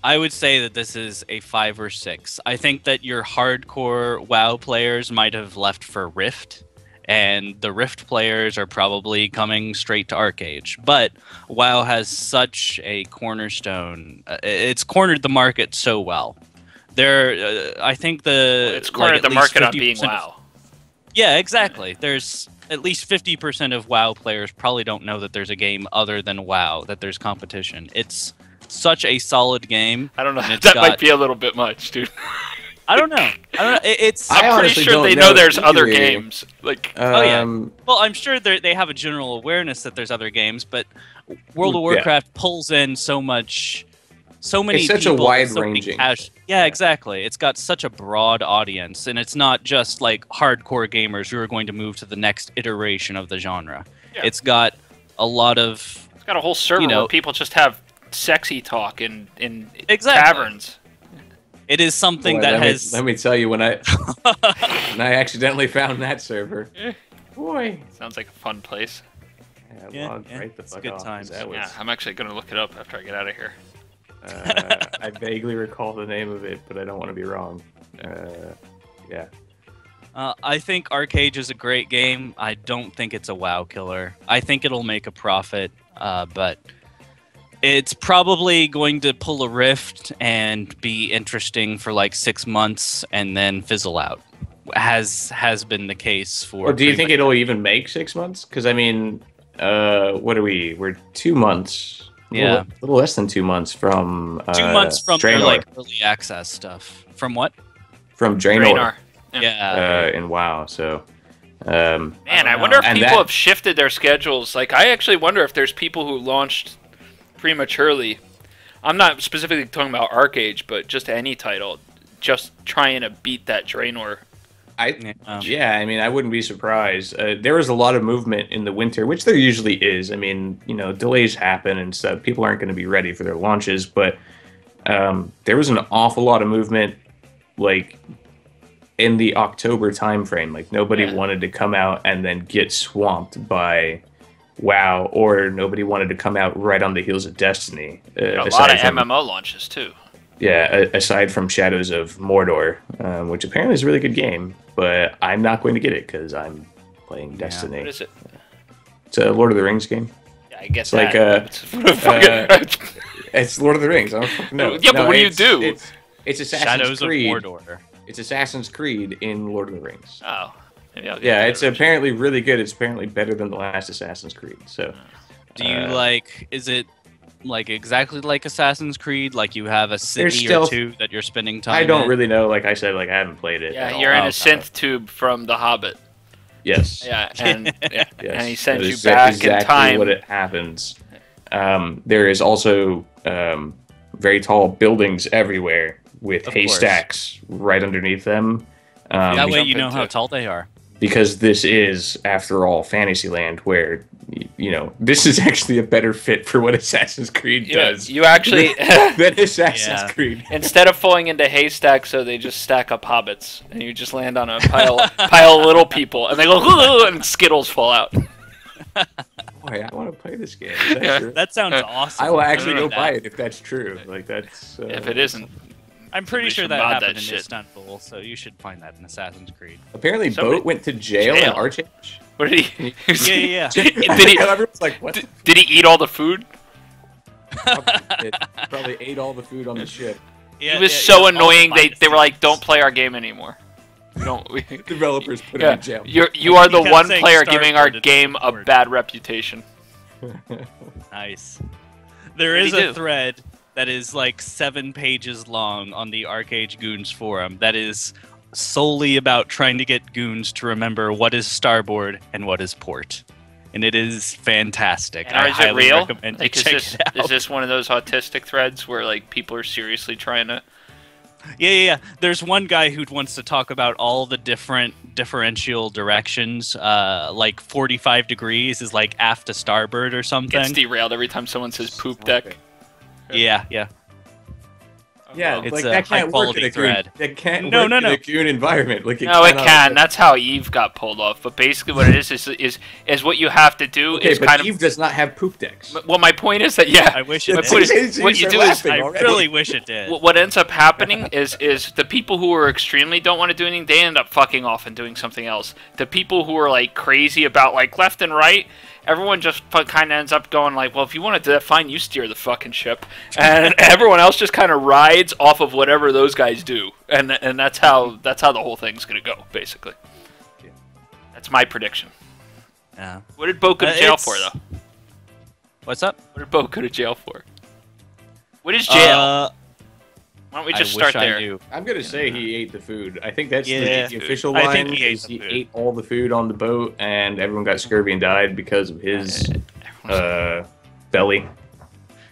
I would say that this is a 5 or 6. I think that your hardcore WoW players might have left for Rift, and the Rift players are probably coming straight to Archeage. But WoW has such a cornerstone. It's cornered the market so well. I think it's cornered the market on being WoW. Yeah, exactly. There's at least 50% of WoW players probably don't know that there's a game other than WoW, that there's competition. It's such a solid game. I don't know. That might be a little bit much, dude. I don't know. I'm pretty sure they know there's other games. Like, oh yeah. Well, I'm sure they have a general awareness that there's other games, but World of Warcraft pulls in so many it's such people, a wide-ranging. Yeah, exactly. It's got such a broad audience, and it's not just like hardcore gamers who are going to move to the next iteration of the genre. Yeah. It's got a lot of. It's got a whole server where people just have sexy talk in taverns. It is something that has. Let me tell you, when I accidentally found that server, boy, sounds like a fun place. Yeah, right the fuck good off, times. Yeah, I'm actually gonna look it up after I get out of here. I vaguely recall the name of it, but I don't want to be wrong. Yeah. I think Archeage is a great game. I don't think it's a WoW killer. I think it'll make a profit, but it's probably going to pull a Rift and be interesting for like 6 months and then fizzle out. Has been the case for. Well, do you think it'll even make 6 months? Because I mean, what are we? We're 2 months. A little less than 2 months from 2 months from their, Draenor. like, early access stuff. From what? From Draenor. Yeah. In WoW. So, man, I wonder if people have shifted their schedules. Like, I actually wonder if there's people who launched prematurely. I'm not specifically talking about Archeage, but just any title, just trying to beat that Draenor. Yeah, I mean, I wouldn't be surprised. There was a lot of movement in the winter, which there usually is. I mean, delays happen and stuff. People aren't going to be ready for their launches, but there was an awful lot of movement, like, in the October timeframe. Like, nobody wanted to come out and then get swamped by WoW, or nobody wanted to come out right on the heels of Destiny. A lot of MMO launches, too. Yeah, aside from Shadows of Mordor, which apparently is a really good game, but I'm not going to get it because I'm playing Destiny. What is it? It's a Lord of the Rings game. Yeah, I guess it's Lord of the Rings. I don't fucking know. Yeah, but what do you do? It's Assassin's Shadows Creed. of Mordor. It's Assassin's Creed in Lord of the Rings. Oh. Yeah, it's apparently really good. It's apparently better than the last Assassin's Creed. So, do you is it like exactly like Assassin's Creed? Like, you have a city or two that you're spending time I don't really know. Like I said, I haven't played it. Yeah, you're in a synth tube from The Hobbit. Yes. Yeah, and and he sends you back in time. What it happens. There is also very tall buildings everywhere with haystacks right underneath them. That way you know how tall they are. Because this is, after all, Fantasyland, where, this is actually a better fit for what Assassin's Creed does. You actually... than Assassin's Creed. Instead of falling into haystacks, so they just stack up hobbits, and you just land on a pile of little people, and they go, and Skittles fall out. Boy, I want to play this game. Is that true? That sounds awesome. I will actually go buy it if that's true. Like, that's... if it isn't... I'm pretty sure that happened in Istanbul, so you should find that in Assassin's Creed. Apparently, Boat went to jail in Archeage. What did he? Yeah. Did he? Everyone's like, what? Did he eat all the food? Probably ate all the food on the ship. He was so annoying. They were like, "Don't play our game anymore." Developers put him in jail. You are the one player giving our game a bad reputation. Nice. There is a thread that is like 7 pages long on the Archeage Goons forum that is solely about trying to get goons to remember what is starboard and what is port. And it is fantastic. And is it real? Like, is this one of those autistic threads where like people are seriously trying to... Yeah. There's one guy who wants to talk about all the different differential directions. Like 45 degrees is like aft to starboard or something. Gets derailed every time someone says poop deck. Yeah. Yeah, it's like a that can't work in a thread. That can't work in a goon environment. Like it can. That's how Eve got pulled off. But basically, what it is what you have to do is but kind of. Eve does not have poop decks. Well, my point is that I wish it did. What you do is I really wish it did. What ends up happening is the people who are extremely don't want to do anything, they end up fucking off and doing something else. The people who are like crazy about like left and right. Everyone just kind of ends up going like, well, if you want to do that, fine, you steer the fucking ship. And everyone else just kind of rides off of whatever those guys do. And that's how the whole thing's going to go, basically. Yeah. That's my prediction. Yeah. What did Bo go to jail for, though? What's up? What did Bo go to jail for? What is jail? Why don't we just start there? I'm going to say he ate the food. I think that's the official line. I think he ate all the food on the boat, and everyone got scurvy and died because of his belly.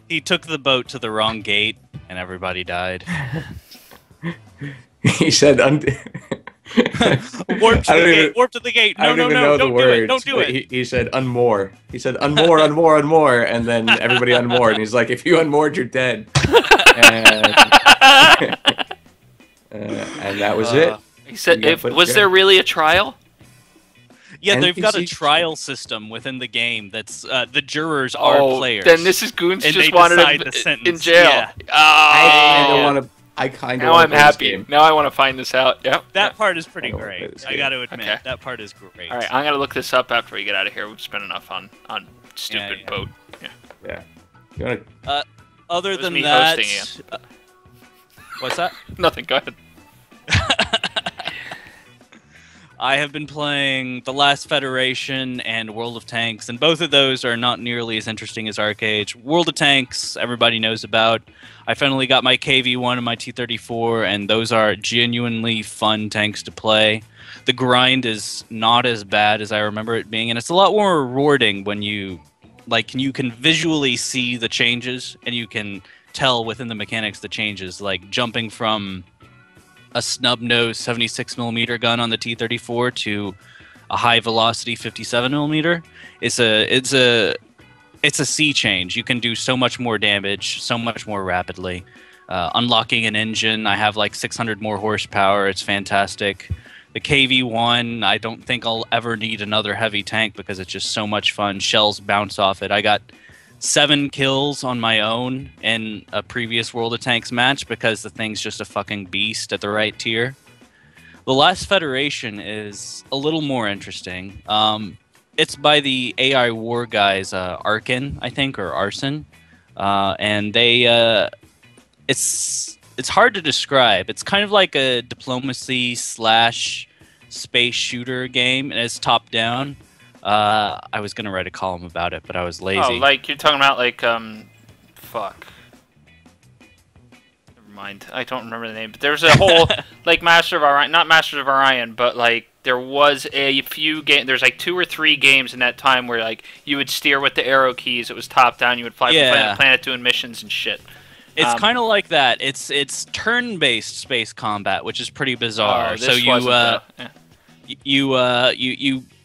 He took the boat to the wrong gate, and everybody died. He said... warp to the gate. No, don't do it. Don't do it. He said unmoor. He said unmoor, and then everybody unmoored. And he's like, if you unmoored, you're dead. And that was it. He said, was there really a trial? Yeah, they've got a trial system within the game that's the jurors are players. Then this is Goons just wanted him in jail. Yeah. I kind of now I'm happy. Game. Now I want to find this out. Yep. That part is pretty great. I got to admit, that part is great. All right, I'm gonna look this up after we get out of here. We've spent enough on stupid boat. Yeah. You wanna... Other than that, what's that? Nothing. Go ahead. I have been playing The Last Federation and World of Tanks, and both of those are not nearly as interesting as Archeage. World of Tanks, everybody knows about. I finally got my KV-1 and my T-34, and those are genuinely fun tanks to play. The grind is not as bad as I remember it being, and it's a lot more rewarding when you can visually see the changes, and you can tell within the mechanics the changes, like jumping from a snub-nose 76mm gun on the T-34 to a high-velocity 57mm. It's a sea change. You can do so much more damage, so much more rapidly. Unlocking an engine, I have like 600 more horsepower. It's fantastic. The KV-1, I don't think I'll ever need another heavy tank because it's just so much fun. Shells bounce off it. I got 7 kills on my own in a previous World of Tanks match because the thing's just a fucking beast at the right tier. The Last Federation is a little more interesting. It's by the AI War guys, Arkin, I think, or Arson. And they... It's hard to describe. It's kind of like a diplomacy / space shooter game, and it's top-down. I was gonna write a column about it, but I was lazy. Oh, like you're talking about like fuck. Never mind. I don't remember the name. But there's a whole like Master of Orion, not Masters of Orion, but like there was a few games. There's like 2 or 3 games in that time where like you would steer with the arrow keys. It was top down. You would fly from planet to planet doing missions and shit. It's kind of like that. It's turn-based space combat, which is pretty bizarre. So you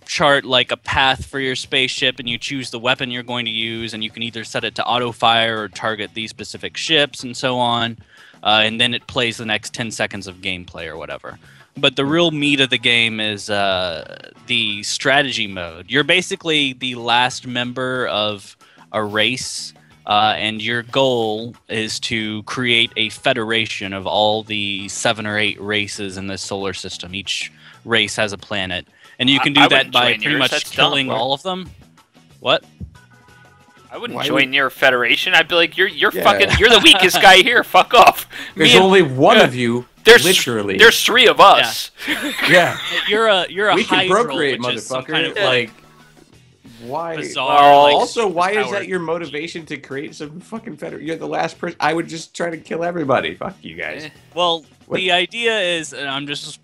chart like a path for your spaceship, and you choose the weapon you're going to use, and you can either set it to auto-fire or target these specific ships and so on, and then it plays the next 10 seconds of gameplay or whatever. But the real meat of the game is the strategy mode. You're basically the last member of a race, and your goal is to create a federation of all the 7 or 8 races in this solar system. Each race has a planet. And you can do that by pretty much killing all of them. What? I wouldn't join your federation. I'd be like, you're the weakest guy here. Fuck off. There's only one of you. Literally, there's 3 of us. Yeah, you're a we can hydral, procreate, which is some motherfucker. kind of, Like, why? bizarre, like, Also, why is power. that your motivation to create some fucking federation? You're the last person. I would just try to kill everybody. Fuck you guys. Well, the idea is, and I'm just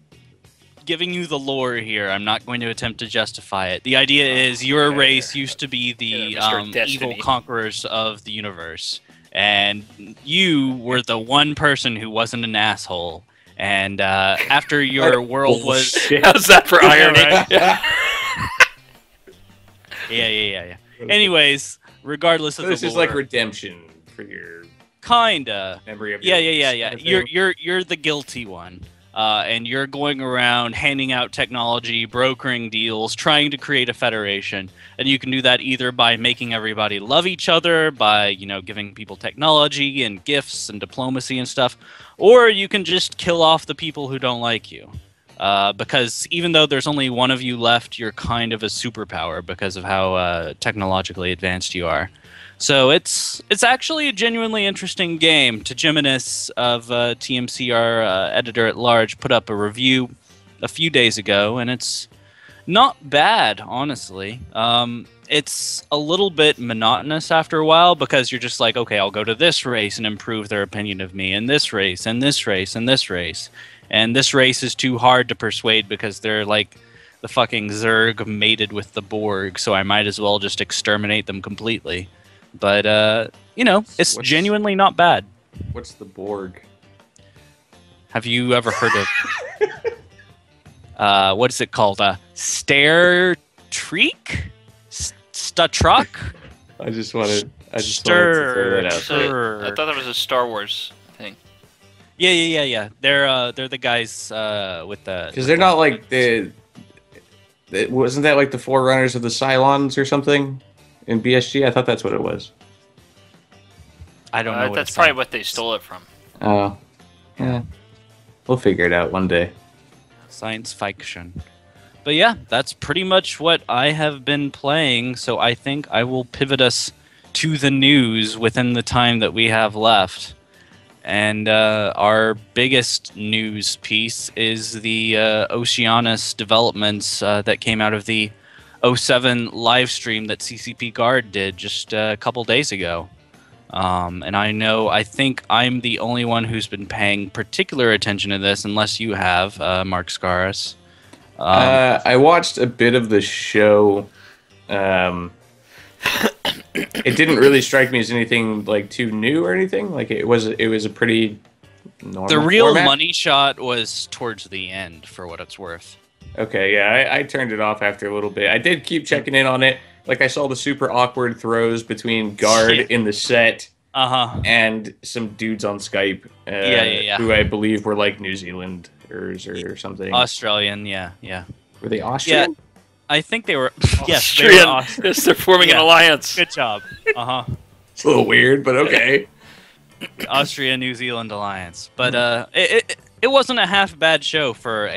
giving you the lore here. I'm not going to attempt to justify it. The idea is your race used to be the evil conquerors of the universe, and you were the one person who wasn't an asshole. And after your world was... How's that for irony? Yeah. Anyways, regardless of this the is lore, like redemption for your kinda memory of yeah. kind of thing. You're the guilty one, and you're going around handing out technology, brokering deals, trying to create a federation. And you can do that either by making everybody love each other, by giving people technology and gifts and diplomacy and stuff, or you can just kill off the people who don't like you. Because even though there's only one of you left, you're kind of a superpower because of how technologically advanced you are. So it's actually a genuinely interesting game. Tejiminis of TMC, our editor-at-large, put up a review a few days ago, and it's not bad, honestly. It's a little bit monotonous after a while because you're just like, okay, I'll go to this race and improve their opinion of me, and this race, and this race, and this race. And this race is too hard to persuade because they're like the fucking Zerg mated with the Borg, so I might as well just exterminate them completely. But, it's genuinely not bad. What's the Borg? Have you ever heard of... what is it called? Stair Treek? Statruck? I just wanted to throw that out there. I thought that was a Star Wars thing. Yeah. They're the guys with the... Because they're not like wasn't that like the forerunners of the Cylons or something in BSG? I thought that's what it was. I don't know what that's probably what they stole it from. Oh. Yeah. We'll figure it out one day. Science fiction. But yeah, that's pretty much what I have been playing, so I think I will pivot us to the news within the time that we have left. And our biggest news piece is the Oceanus developments that came out of the 07 live stream that CCP Guard did just a couple days ago. And I think I'm the only one who's been paying particular attention to this, unless you have, Mark Scaris. I watched a bit of the show. It didn't really strike me as anything like too new or anything. Like it was a pretty normal. The real format. money shot was towards the end, for what it's worth. Okay, yeah, I turned it off after a little bit. I did keep checking in on it. Like I saw the super awkward throws between Guard in the set, and some dudes on Skype, who I believe were like New Zealanders or something. Australian, yeah. Were they Austrian? Yeah. I think they were. Yes, they were Austrian. Yes, they're forming an alliance. Good job. It's a little weird, but okay. Austria-New Zealand alliance, but it wasn't a half bad show for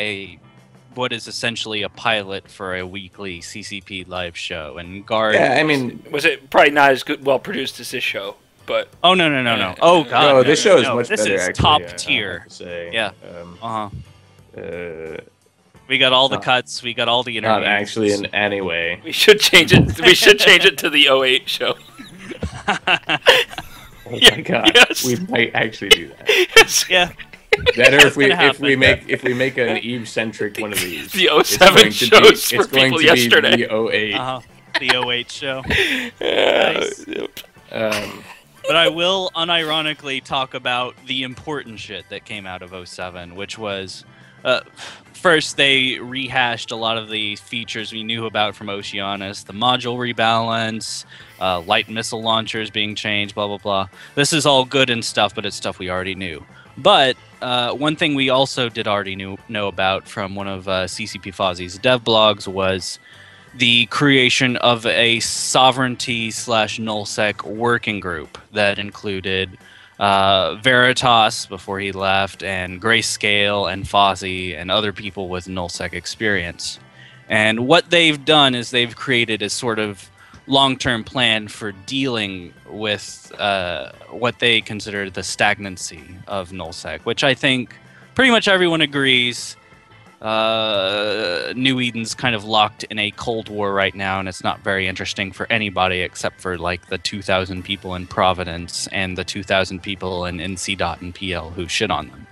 what is essentially a pilot for a weekly CCP live show. And Guard. Yeah, I mean, was it probably not as well produced as this show? But no. Oh god, no, this show is much this better. This is actually, top I have tier. to say. Yeah. We got all the cuts. We got all the interviews. Not actually in any way. We should change it. We should change it to the 08 show. Oh my god, yes. We might actually do that. Yes. Yeah. Better if we make an Eve centric one of these. The 07 shows for people yesterday. The 08. The 08 show. Nice. But I will unironically talk about the important shit that came out of 07, which was first they rehashed a lot of the features we knew about from Oceanus, the module rebalance, light missile launchers being changed, blah blah blah. This is all good and stuff, but it's stuff we already knew. But one thing we also did already know about from one of CCP Fozzie's dev blogs was the creation of a sovereignty/nullsec working group that included Veritas before he left, and Grayscale and Fozzie and other people with nullsec experience. And what they've done is they've created a sort of long-term plan for dealing with what they consider the stagnancy of nullsec, which I think pretty much everyone agrees. New Eden's kind of locked in a Cold War right now, and it's not very interesting for anybody except for like the 2,000 people in Providence and the 2,000 people in NC Dot and PL who shit on them.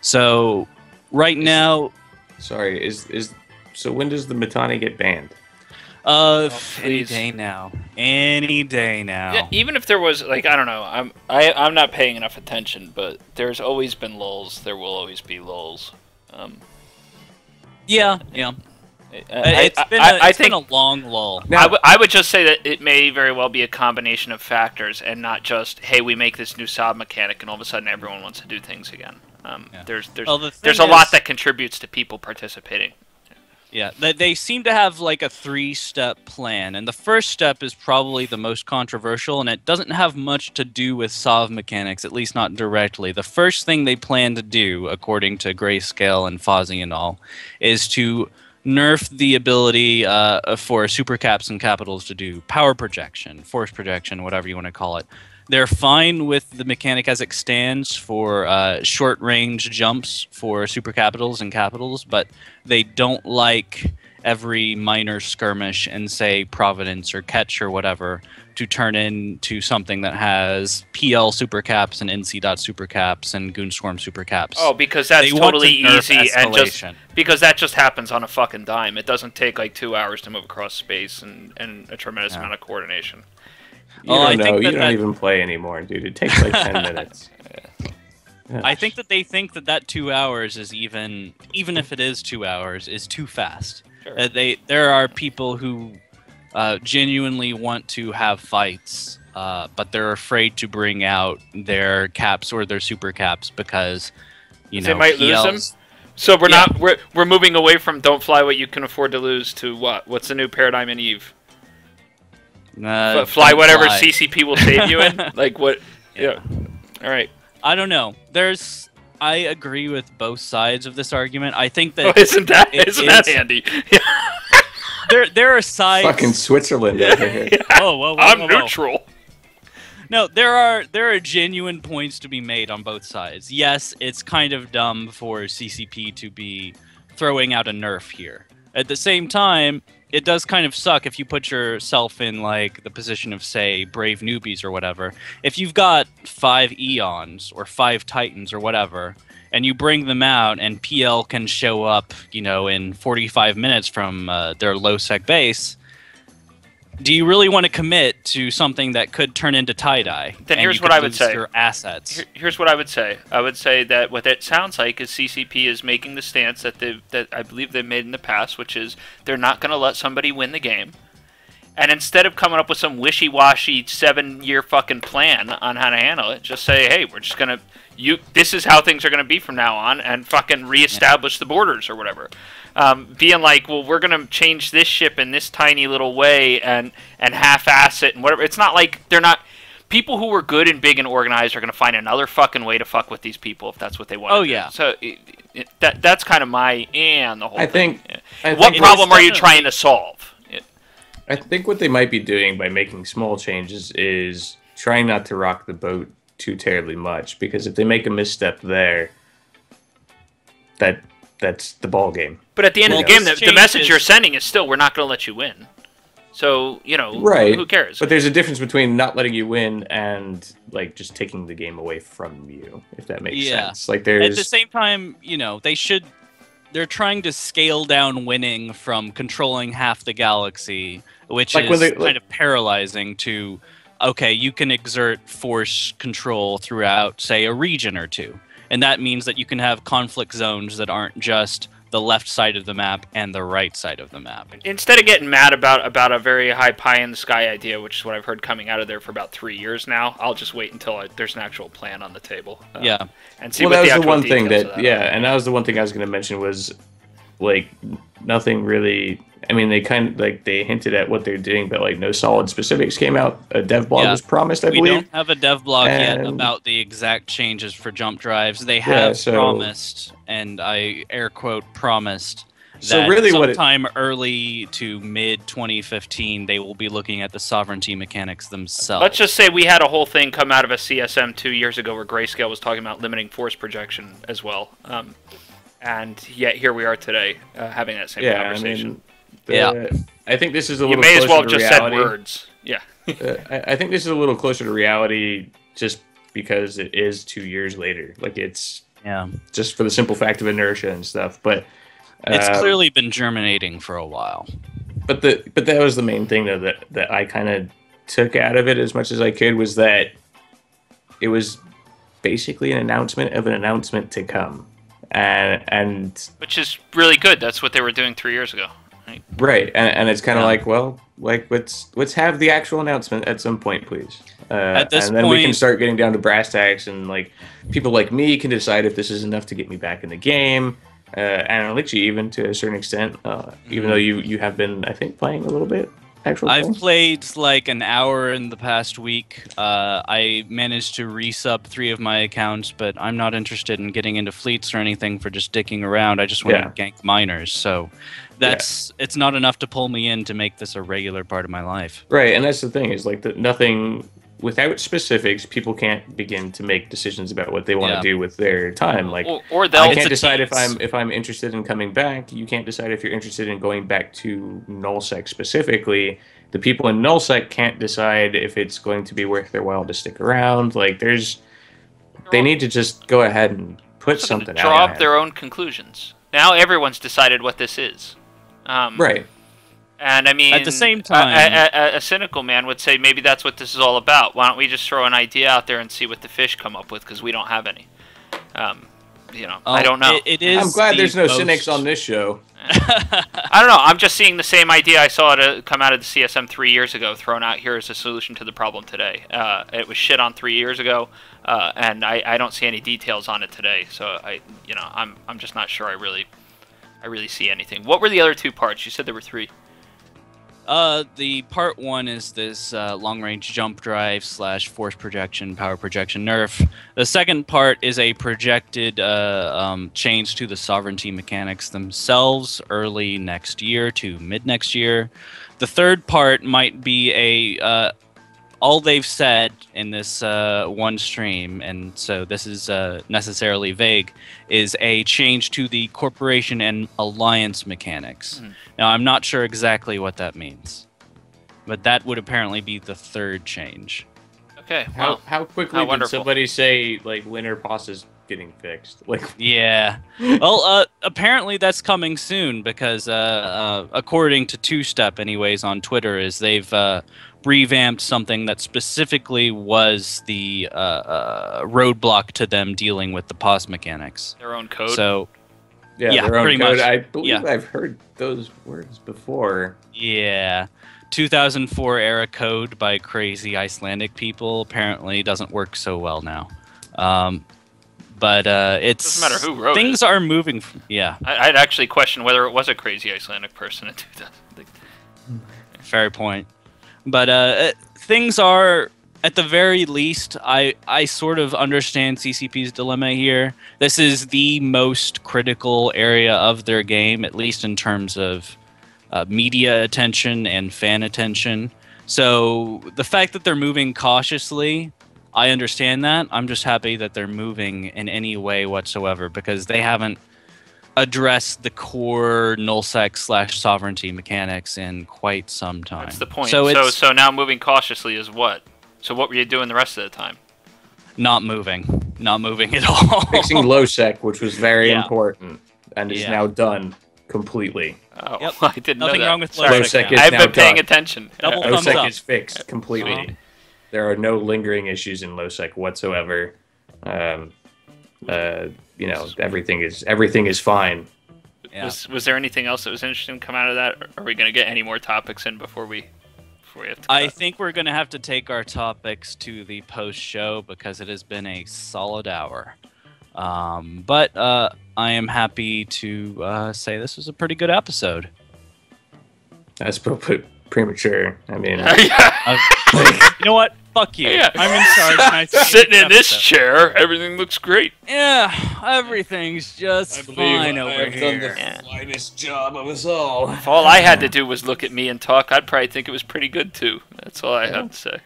So right now, sorry, so when does the Mittani get banned? Any day now. Any day now. Yeah, even if there was, like, I don't know, I'm not paying enough attention, but there's always been lulls. There will always be lulls. Yeah. It's been a long lull. Now, I would just say that it may very well be a combination of factors, and not just, hey, we make this new sob mechanic, and all of a sudden everyone wants to do things again. There's a lot that contributes to people participating. Yeah, they seem to have like a 3-step plan, and the first step is probably the most controversial, and it doesn't have much to do with SOV mechanics, at least not directly. The first thing they plan to do, according to Grayscale and Fozzie and all, is to nerf the ability for super caps and capitals to do power projection, force projection, whatever you want to call it. They're fine with the mechanic as it stands for short-range jumps for super capitals and capitals, but they don't like every minor skirmish in, say, Providence or Ketch or whatever to turn into something that has PL super caps and NC dot super caps and Goonswarm super caps. Oh, because that's totally easy, and just because that just happens on a fucking dime. It doesn't take like 2 hours to move across space and a tremendous amount of coordination. You don't know. You don't even play anymore, dude. It takes like 10 minutes. I think that they think that 2 hours is even if it is 2 hours, is too fast. Sure. There are people who genuinely want to have fights, but they're afraid to bring out their caps or their super caps because they might lose them. So we're moving away from don't fly what you can afford to lose to what? What's the new paradigm in EVE? Fly whatever CCP will save you in? Like what? Yeah. All right. I don't know. I agree with both sides of this argument. I think that isn't that handy? there are sides. Fucking Switzerland over here. Whoa, I'm neutral. No, there are genuine points to be made on both sides. Yes, it's kind of dumb for CCP to be throwing out a nerf here. At the same time, it does kind of suck if you put yourself in like the position of, say, brave newbies or whatever. If you've got 5 Eons or 5 Titans or whatever, and you bring them out and PL can show up, in 45 minutes from their low sec base, do you really want to commit to something that could turn into tie-dye? Then here's what I would say. Your assets. Here's what I would say. I would say that what it sounds like is CCP is making the stance that I believe they've made in the past, which is they're not going to let somebody win the game. And instead of coming up with some wishy-washy 7-year fucking plan on how to handle it, just say, hey, we're just going to... This is how things are going to be from now on, and fucking reestablish the borders or whatever. Being like, well, we're going to change this ship in this tiny little way and half-ass it and whatever. It's not like they're not... People who were good and big and organized are going to find another fucking way to fuck with these people if that's what they want to do. Yeah. So that's kind of my... and the whole thing. I what think problem are you trying to solve? I think what they might be doing by making small changes is trying not to rock the boat too terribly much, because if they make a misstep there, that's the ball game. But at the end of the game, the message you're sending is still, we're not going to let you win. So, right. Who cares? But there's a difference between not letting you win and like just taking the game away from you, if that makes sense. Like there's... At the same time, they're trying to scale down winning from controlling half the galaxy, which is kind of paralyzing to, okay, you can exert force control throughout, say, a region or two. And that means that you can have conflict zones that aren't just the left side of the map and the right side of the map. Instead of getting mad about a very high pie-in-the-sky idea, which is what I've heard coming out of there for about 3 years now, I'll just wait until there's an actual plan on the table. And see what the actual details of that are. And that was the one thing I was going to mention was, like, nothing really... I mean, they kind of, like, they hinted at what they're doing, but, like, no solid specifics came out. A dev blog was promised, I believe. We don't have a dev blog yet about the exact changes for jump drives. They have promised, and I air quote promised, So that really what sometime early to mid 2015, they will be looking at the sovereignty mechanics themselves. Let's just say we had a whole thing come out of a CSM 2 years ago where Grayscale was talking about limiting force projection as well. And yet here we are today having that same conversation. I think this is a little. You may as well have closer to just said reality. words. Yeah. I think this is a little closer to reality just because it is 2 years later. Like it's just for the simple fact of inertia and stuff. But it's clearly been germinating for a while. But that was the main thing though that I kind of took out of it as much as I could was that it was basically an announcement of an announcement to come, and which is really good. That's what they were doing 3 years ago. Right, and it's kind of like, well, like let's have the actual announcement at some point, please. At this and then point, we can start getting down to brass tacks, and like people like me can decide if this is enough to get me back in the game. And Alicia, even to a certain extent, even though you have been, I think, playing a little bit. I've played like an hour in the past week. I managed to resub 3 of my accounts, but I'm not interested in getting into fleets or anything for just dicking around. I just want to gank miners, so it's not enough to pull me in to make this a regular part of my life. Right, and that's the thing is like nothing. Without specifics, people can't begin to make decisions about what they want to do with their time. Like, or I can't decide if I'm interested in coming back. You can't decide if you're interested in going back to nullsec specifically. The people in nullsec can't decide if it's going to be worth their while to stick around. Like, they need to just go ahead and put something out. Draw up their own conclusions. Now everyone's decided what this is. Right. And I mean, at the same time, a cynical man would say maybe that's what this is all about. Why don't we just throw an idea out there and see what the fish come up with? Because we don't have any. I don't know. It is. I'm glad there's no cynics on this show. I don't know. I'm just seeing the same idea I saw it come out of the CSM 3 years ago, thrown out here as a solution to the problem today. It was shit on 3 years ago, and I don't see any details on it today. So I'm just not sure. I really see anything. What were the other 2 parts? You said there were 3. The part 1 is this long-range jump drive / force projection, power projection nerf. The second part is a projected change to the sovereignty mechanics themselves early next year to mid next year. The third part might be all they've said in this one stream, and so this is necessarily vague, is a change to the corporation and alliance mechanics. Now, I'm not sure exactly what that means, but that would apparently be the third change. Okay. How quickly did somebody say, like, Winter Pos is getting fixed? Like, yeah. Well, apparently that's coming soon because, according to Two Step, anyways, on Twitter, is they've revamped something that specifically was the roadblock to them dealing with the POS mechanics. Their own code? So, yeah, their own pretty code. much. I believe I've heard those words before. Yeah. 2004 era code by crazy Icelandic people apparently doesn't work so well now. But it's... Doesn't matter who wrote things are moving... I'd actually question whether it was a crazy Icelandic person in 2000. Fair point. But things are, at the very least, I sort of understand CCP's dilemma here. This is the most critical area of their game, at least in terms of media attention and fan attention. So the fact that they're moving cautiously, I understand that. I'm just happy that they're moving in any way whatsoever because they haven't address the core nullsec / sovereignty mechanics in quite some time. That's the point. So now moving cautiously is what? So what were you doing the rest of the time? Not moving at all. Fixing low-sec, which was very important, and is now done completely. Oh, yep. I didn't Nothing know that. wrong with low-sec. I've been paying attention. Double thumbs low-sec up. is fixed completely. There are no lingering issues in low-sec whatsoever. Everything is fine. Yeah. Was there anything else that was interesting come out of that? Or are we going to get any more topics in before we have to cut? I think we're going to have to take our topics to the post-show because it has been a solid hour. But I am happy to say this was a pretty good episode. That's premature. I mean, you know what? fuck you. Yeah. I'm in charge. And I Sitting in this episode. chair, everything looks great. Yeah, everything's just fine over here. Yeah. finest job of us all. If all I had to do was look at me and talk, I'd probably think it was pretty good too. That's all I have to say.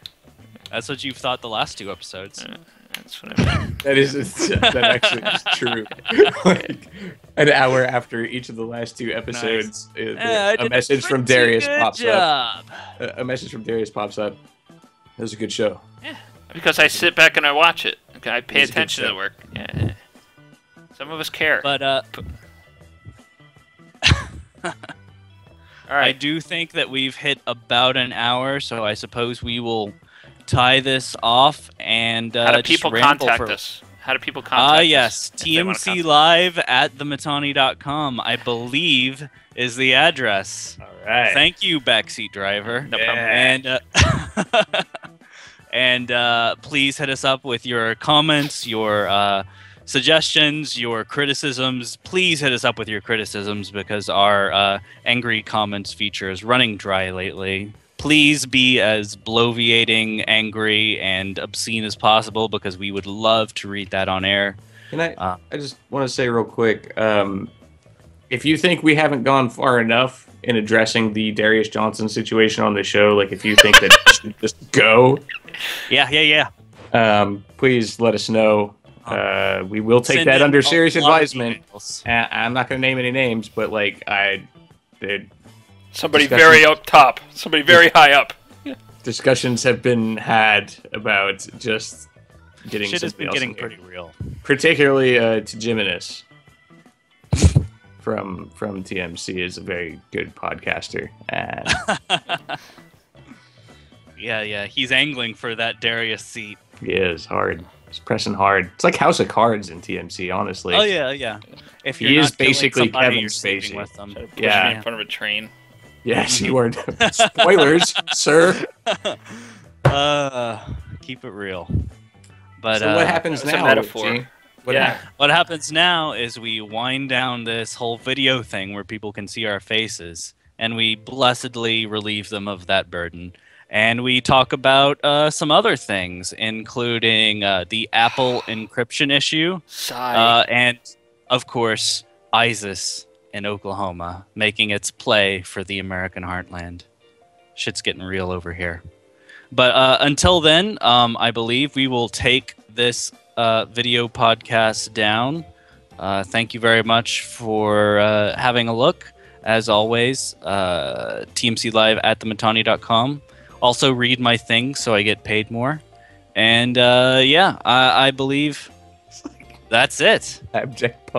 That's what you've thought the last 2 episodes. That's what I mean. That actually is true. Like, an hour after each of the last 2 episodes, I a did message from pretty Darius good pops job. up. A message from Darius pops up. It was a good show. Yeah, because I sit back and I watch it. Okay, I pay It's a good attention to show. the work. Yeah. Some of us care. But all I right. do think that we've hit about an hour, so I suppose we will tie this off and How do just people ramble contact for... us? How do people contact us? Yes, if they wanna TMC contact- Live at thematani.com, I believe, is the address. All right. Thank you, backseat driver. No problem. And please hit us up with your comments, your suggestions, your criticisms. Please hit us up with your criticisms because our angry comments feature is running dry lately. Please be as bloviating, angry, and obscene as possible because we would love to read that on air. Can I just want to say real quick, if you think we haven't gone far enough in addressing the Darius Johnson situation on the show, like if you think that we should just go, Yeah. please let us know. We will take Send that in under a serious lot of advisement. emails. I'm not going to name any names, but like Somebody discussion- very up top. Somebody very high up. discussions have been had about just getting Shit has somebody been else getting in here. pretty real. Particularly to Jiminus from TMC is a very good podcaster, and Yeah, he's angling for that Darius seat. he is hard. He's pressing hard. It's like House of Cards in TMC, honestly. Oh yeah. If He you're is not killing basically somebody, Kevin you're sleeping Spacey. with them. Pushing Yeah. me in front of a train. Yes, you were. Spoilers, sir. Keep it real. But So what happens That's a now? metaphor. G? What Yeah. hap- what happens now is we wind down this whole video thing where people can see our faces, and we blessedly relieve them of that burden. And we talk about some other things, including the Apple encryption issue, Sigh. and, of course, ISIS in Oklahoma making its play for the American heartland. Shit's getting real over here. But until then, I believe we will take this video podcast down. Thank you very much for having a look. As always, TMC Live at thematani.com. Also read my thing so I get paid more. And I believe that's it. Abject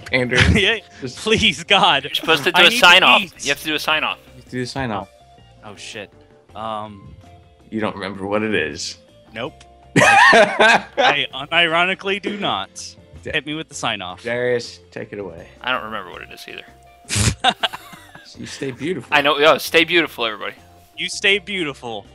pandering. Yeah, Just please, God. You're supposed to I do a need to sign off. eat. You have to do a sign off. do the sign off. Oh, shit. You don't remember what it is. Nope. I unironically do not. Hit me with the sign off. Darius, take it away. I don't remember what it is either. You stay beautiful. I know. Yo, stay beautiful, everybody. You stay beautiful.